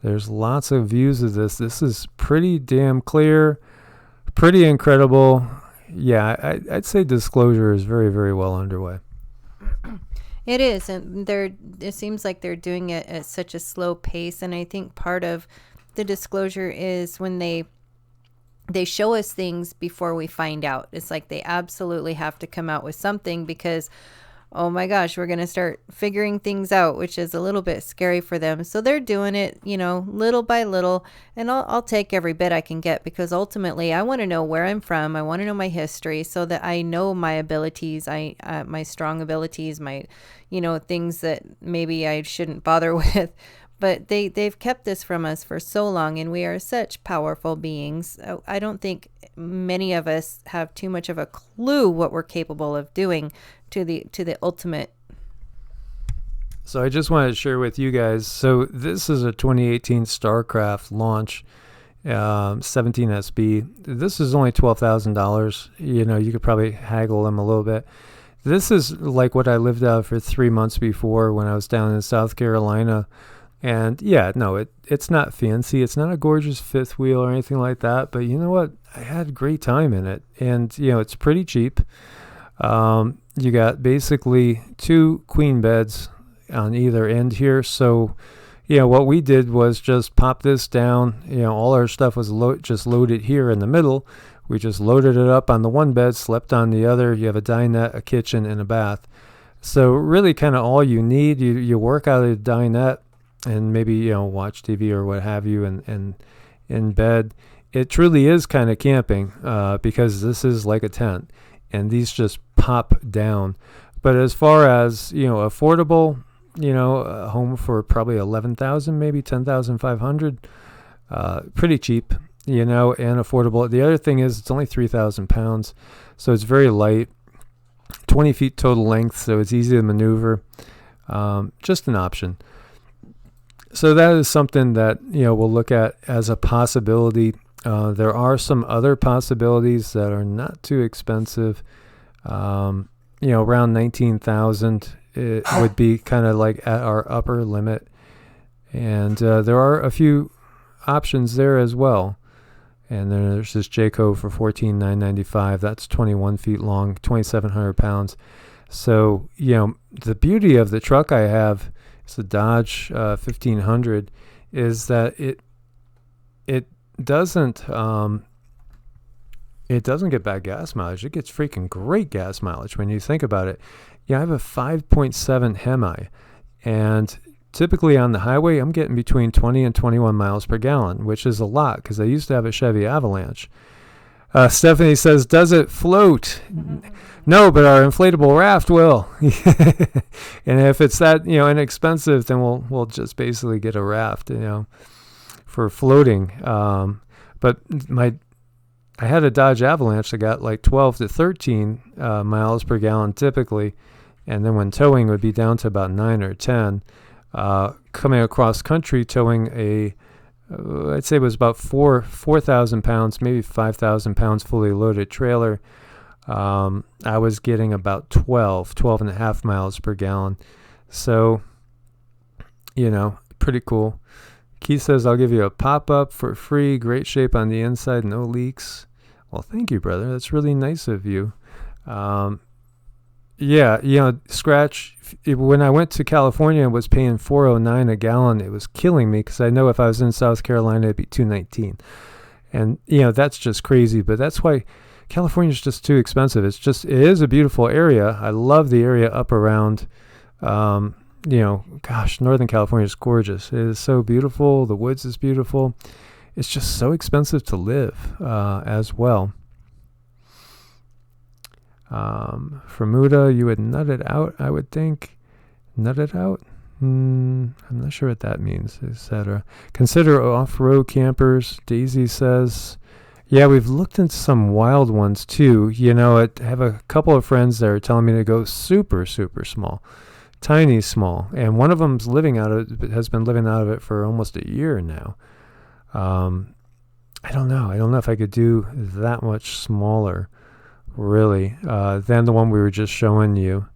There's lots of views of this. This is pretty damn clear, pretty incredible. Yeah, I'd say disclosure is very, very well underway. It is, and it seems like they're doing it at such a slow pace, and I think part of the disclosure is when they show us things before we find out. It's like they absolutely have to come out with something because, oh my gosh, we're going to start figuring things out, which is a little bit scary for them. So they're doing it, little by little, and I'll take every bit I can get because ultimately I want to know where I'm from. I want to know my history so that I know my abilities, my strong abilities, my, things that maybe I shouldn't bother with. But they've kept this from us for so long, and we are such powerful beings. I don't think many of us have too much of a clue what we're capable of doing to the ultimate. So I just wanted to share with you guys. So this is a 2018 StarCraft launch, 17 SB. This is only $12,000. You know, you could probably haggle them a little bit. This is like what I lived out for 3 months before when I was down in South Carolina. And yeah, no, it's not fancy. It's not a gorgeous fifth wheel or anything like that. But you know what? I had a great time in it. And, you know, it's pretty cheap. You got basically 2 queen beds on either end here. So, you know, what we did was just pop this down. You know, all our stuff was just loaded here in the middle. We just loaded it up on the one bed, slept on the other. You have a dinette, a kitchen, and a bath. So really kind of all you need. You work out of the dinette and maybe, you know, watch TV or what have you and in bed. It truly is kind of camping because this is like a tent and these just pop down. But as far as, you know, affordable, you know, a home for probably $11,000, maybe $10,500, pretty cheap, you know, and affordable. The other thing is it's only 3,000 pounds, so it's very light, 20 feet total length, so it's easy to maneuver, just an option. So that is something that, you know, we'll look at as a possibility. There are some other possibilities that are not too expensive, you know, around 19,000. It would be kind of like at our upper limit. And there are a few options there as well. And then there's this Jayco for $14,995. That's 21 feet long, 2,700 pounds. So, you know, the beauty of the truck I have, it's a Dodge 1500, is that it doesn't get bad gas mileage. It gets freaking great gas mileage when you think about it. Yeah, I have a 5.7 Hemi, and typically on the highway, I'm getting between 20 and 21 miles per gallon, which is a lot because I used to have a Chevy Avalanche. Stephanie says, does it float? No, but our inflatable raft will. And if it's that, you know, inexpensive, then we'll just basically get a raft, you know, for floating. But I had a Dodge Avalanche that got like 12 to 13 miles per gallon typically. And then when towing would be down to about 9 or 10, coming across country towing I'd say it was about 4,000 pounds, maybe 5,000 pounds fully loaded trailer. I was getting about 12 and a half miles per gallon. So, you know, pretty cool. Keith says, I'll give you a pop-up for free. Great shape on the inside, no leaks. Well, thank you, brother. That's really nice of you. Yeah, you know, Scratch, when I went to California and was paying $4.09 a gallon, it was killing me because I know if I was in South Carolina, it'd be $2.19. And, you know, that's just crazy. But that's why California's just too expensive. It is a beautiful area. I love the area up around, you know, gosh, Northern California is gorgeous. It is so beautiful. The woods is beautiful. It's just so expensive to live as well. Bermuda, you would nut it out, I would think. Nut it out? I'm not sure what that means, etc. Consider off-road campers, Daisy says. Yeah, we've looked into some wild ones too. You know, I have a couple of friends that are telling me to go super, super small. Tiny small. And one of them's has been living out of it for almost a year now. I don't know. I don't know if I could do that much smaller, really, than the one we were just showing you.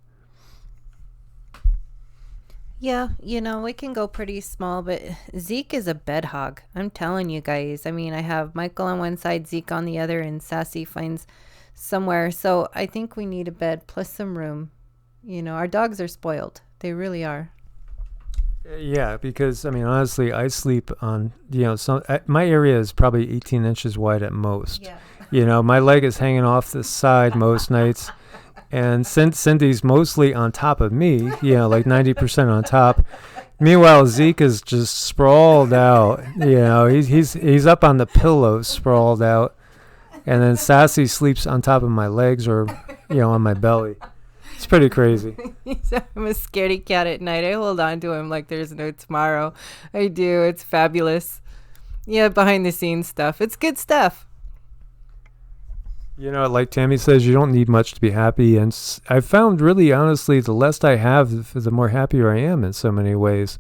Yeah, you know, we can go pretty small, but Zeke is a bed hog. I'm telling you guys. I mean, I have Michael on one side, Zeke on the other, and Sassy finds somewhere. So I think we need a bed plus some room. You know, our dogs are spoiled. They really are. Yeah, because, I mean, honestly, I sleep on, you know, my area is probably 18 inches wide at most. Yeah. You know, my leg is hanging off the side most nights. And Cindy's mostly on top of me, you know, like 90% on top. Meanwhile, Zeke is just sprawled out. You know, he's up on the pillow, sprawled out. And then Sassy sleeps on top of my legs or, you know, on my belly. It's pretty crazy. I'm a scaredy cat at night. I hold on to him like there's no tomorrow. I do. It's fabulous. Yeah, behind the scenes stuff. It's good stuff. You know, like Tammy says, you don't need much to be happy. And I've found really, honestly, the less I have, the more happier I am in so many ways.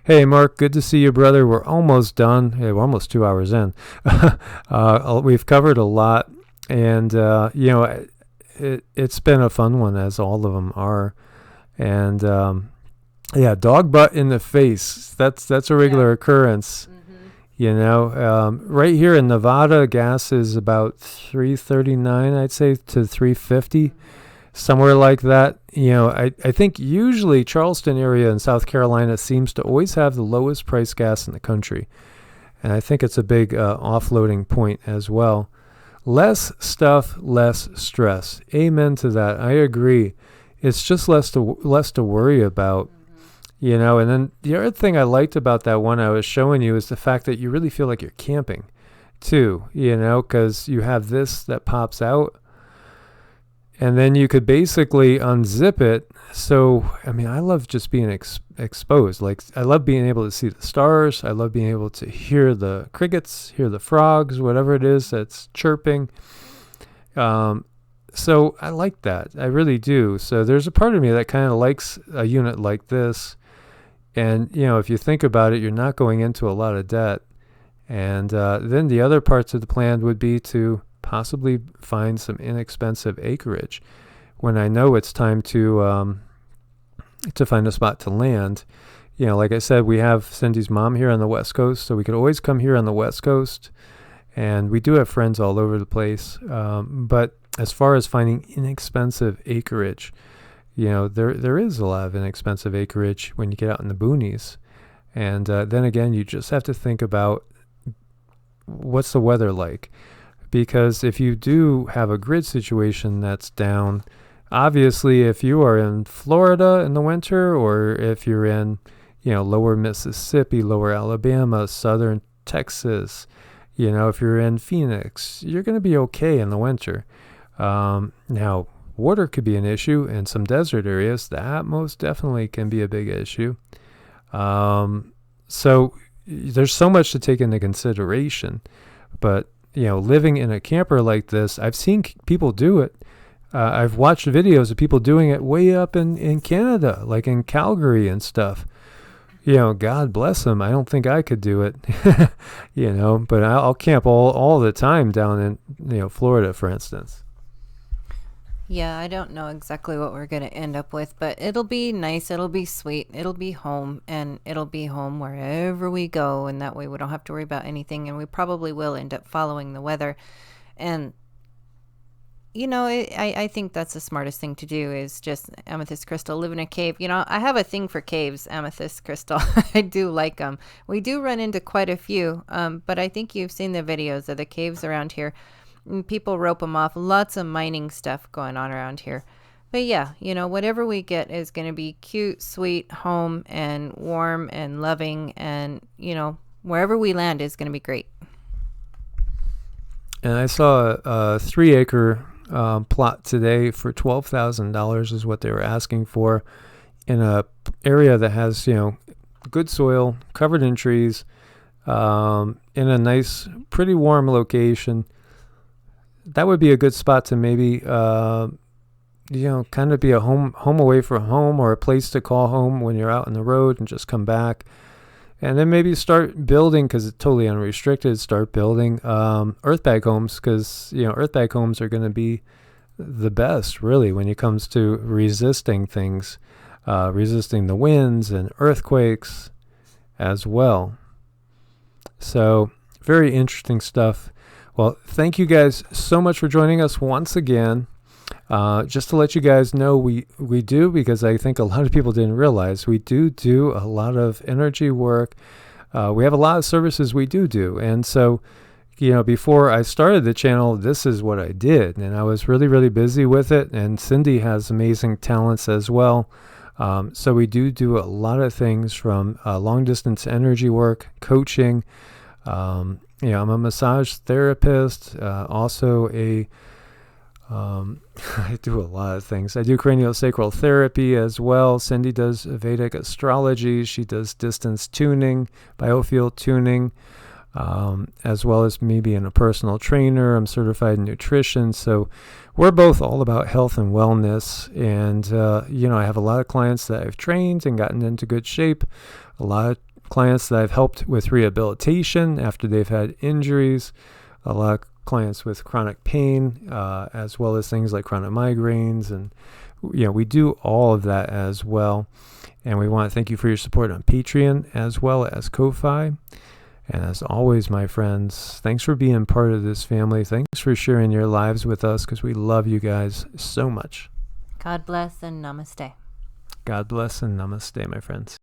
Hey, Mark, good to see you, brother. We're almost done. Hey, we're almost 2 hours in. We've covered a lot. And, you know, it's been a fun one, as all of them are. And, yeah, dog butt in the face. That's a regular occurrence. You know, right here in Nevada, gas is about $3.39, I'd say, to $3.50, somewhere like that. You know, I think usually Charleston area in South Carolina seems to always have the lowest price gas in the country. And I think it's a big offloading point as well. Less stuff, less stress. Amen to that. I agree. It's just less to worry about. You know, and then the other thing I liked about that one I was showing you is the fact that you really feel like you're camping too, you know, because you have this that pops out and then you could basically unzip it. So, I mean, I love just being exposed. Like, I love being able to see the stars. I love being able to hear the crickets, hear the frogs, whatever it is that's chirping. So I like that. I really do. So there's a part of me that kind of likes a unit like this. And, you know, if you think about it, you're not going into a lot of debt. And then the other parts of the plan would be to possibly find some inexpensive acreage. When I know it's time to find a spot to land, you know, like I said, we have Cindy's mom here on the West Coast, so we could always come here on the West Coast. And we do have friends all over the place. But as far as finding inexpensive acreage, you know, there is a lot of inexpensive acreage when you get out in the boonies. And then again, you just have to think about what's the weather like. Because if you do have a grid situation that's down, obviously if you are in Florida in the winter, or if you're in, you know, lower Mississippi, lower Alabama, southern Texas, you know, if you're in Phoenix, you're going to be okay in the winter. Now, water could be an issue in some desert areas. That most definitely can be a big issue. So there's so much to take into consideration. But, you know, living in a camper like this, I've seen people do it. I've watched videos of people doing it way up in Canada, like in Calgary and stuff. You know, God bless them. I don't think I could do it, you know, but I'll camp all the time down in, you know, Florida, for instance. Yeah, I don't know exactly what we're going to end up with, but it'll be nice. It'll be sweet. It'll be home, and it'll be home wherever we go. And that way we don't have to worry about anything. And we probably will end up following the weather. And, you know, I think that's the smartest thing to do is just amethyst crystal, live in a cave. You know, I have a thing for caves, amethyst crystal. I do like them. We do run into quite a few, but I think you've seen the videos of the caves around here. People rope them off. Lots of mining stuff going on around here. But yeah, you know, whatever we get is going to be cute, sweet, home, and warm and loving. And, you know, wherever we land is going to be great. And I saw a 3-acre plot today for $12,000 is what they were asking for in a area that has, you know, good soil, covered in trees, in a nice, pretty warm location. That would be a good spot to maybe, you know, kind of be a home away from home, or a place to call home when you're out on the road and just come back. And then maybe start building, because it's totally unrestricted, start building earthbag homes, because, you know, earthbag homes are going to be the best, really, when it comes to resisting things, resisting the winds and earthquakes as well. So, very interesting stuff. Well, thank you guys so much for joining us once again. Just to let you guys know, we do, because I think a lot of people didn't realize, we do a lot of energy work. We have a lot of services we do. And so, you know, before I started the channel, this is what I did. And I was really, really busy with it. And Cindy has amazing talents as well. So we do a lot of things, from long distance energy work, coaching. You know, I'm a massage therapist, also a I do a lot of things. I do craniosacral therapy as well. Cindy does Vedic astrology. She does distance tuning, biofield tuning, as well as me being a personal trainer. I'm certified in nutrition. So we're both all about health and wellness. And, I have a lot of clients that I've trained and gotten into good shape. A lot of clients that I've helped with rehabilitation after they've had injuries. A lot of clients with chronic pain, as well as things like chronic migraines. And, we do all of that as well. And we want to thank you for your support on Patreon as well as Ko-Fi. And as always, my friends, thanks for being part of this family. Thanks for sharing your lives with us, because we love you guys so much. God bless and namaste. God bless and namaste, my friends.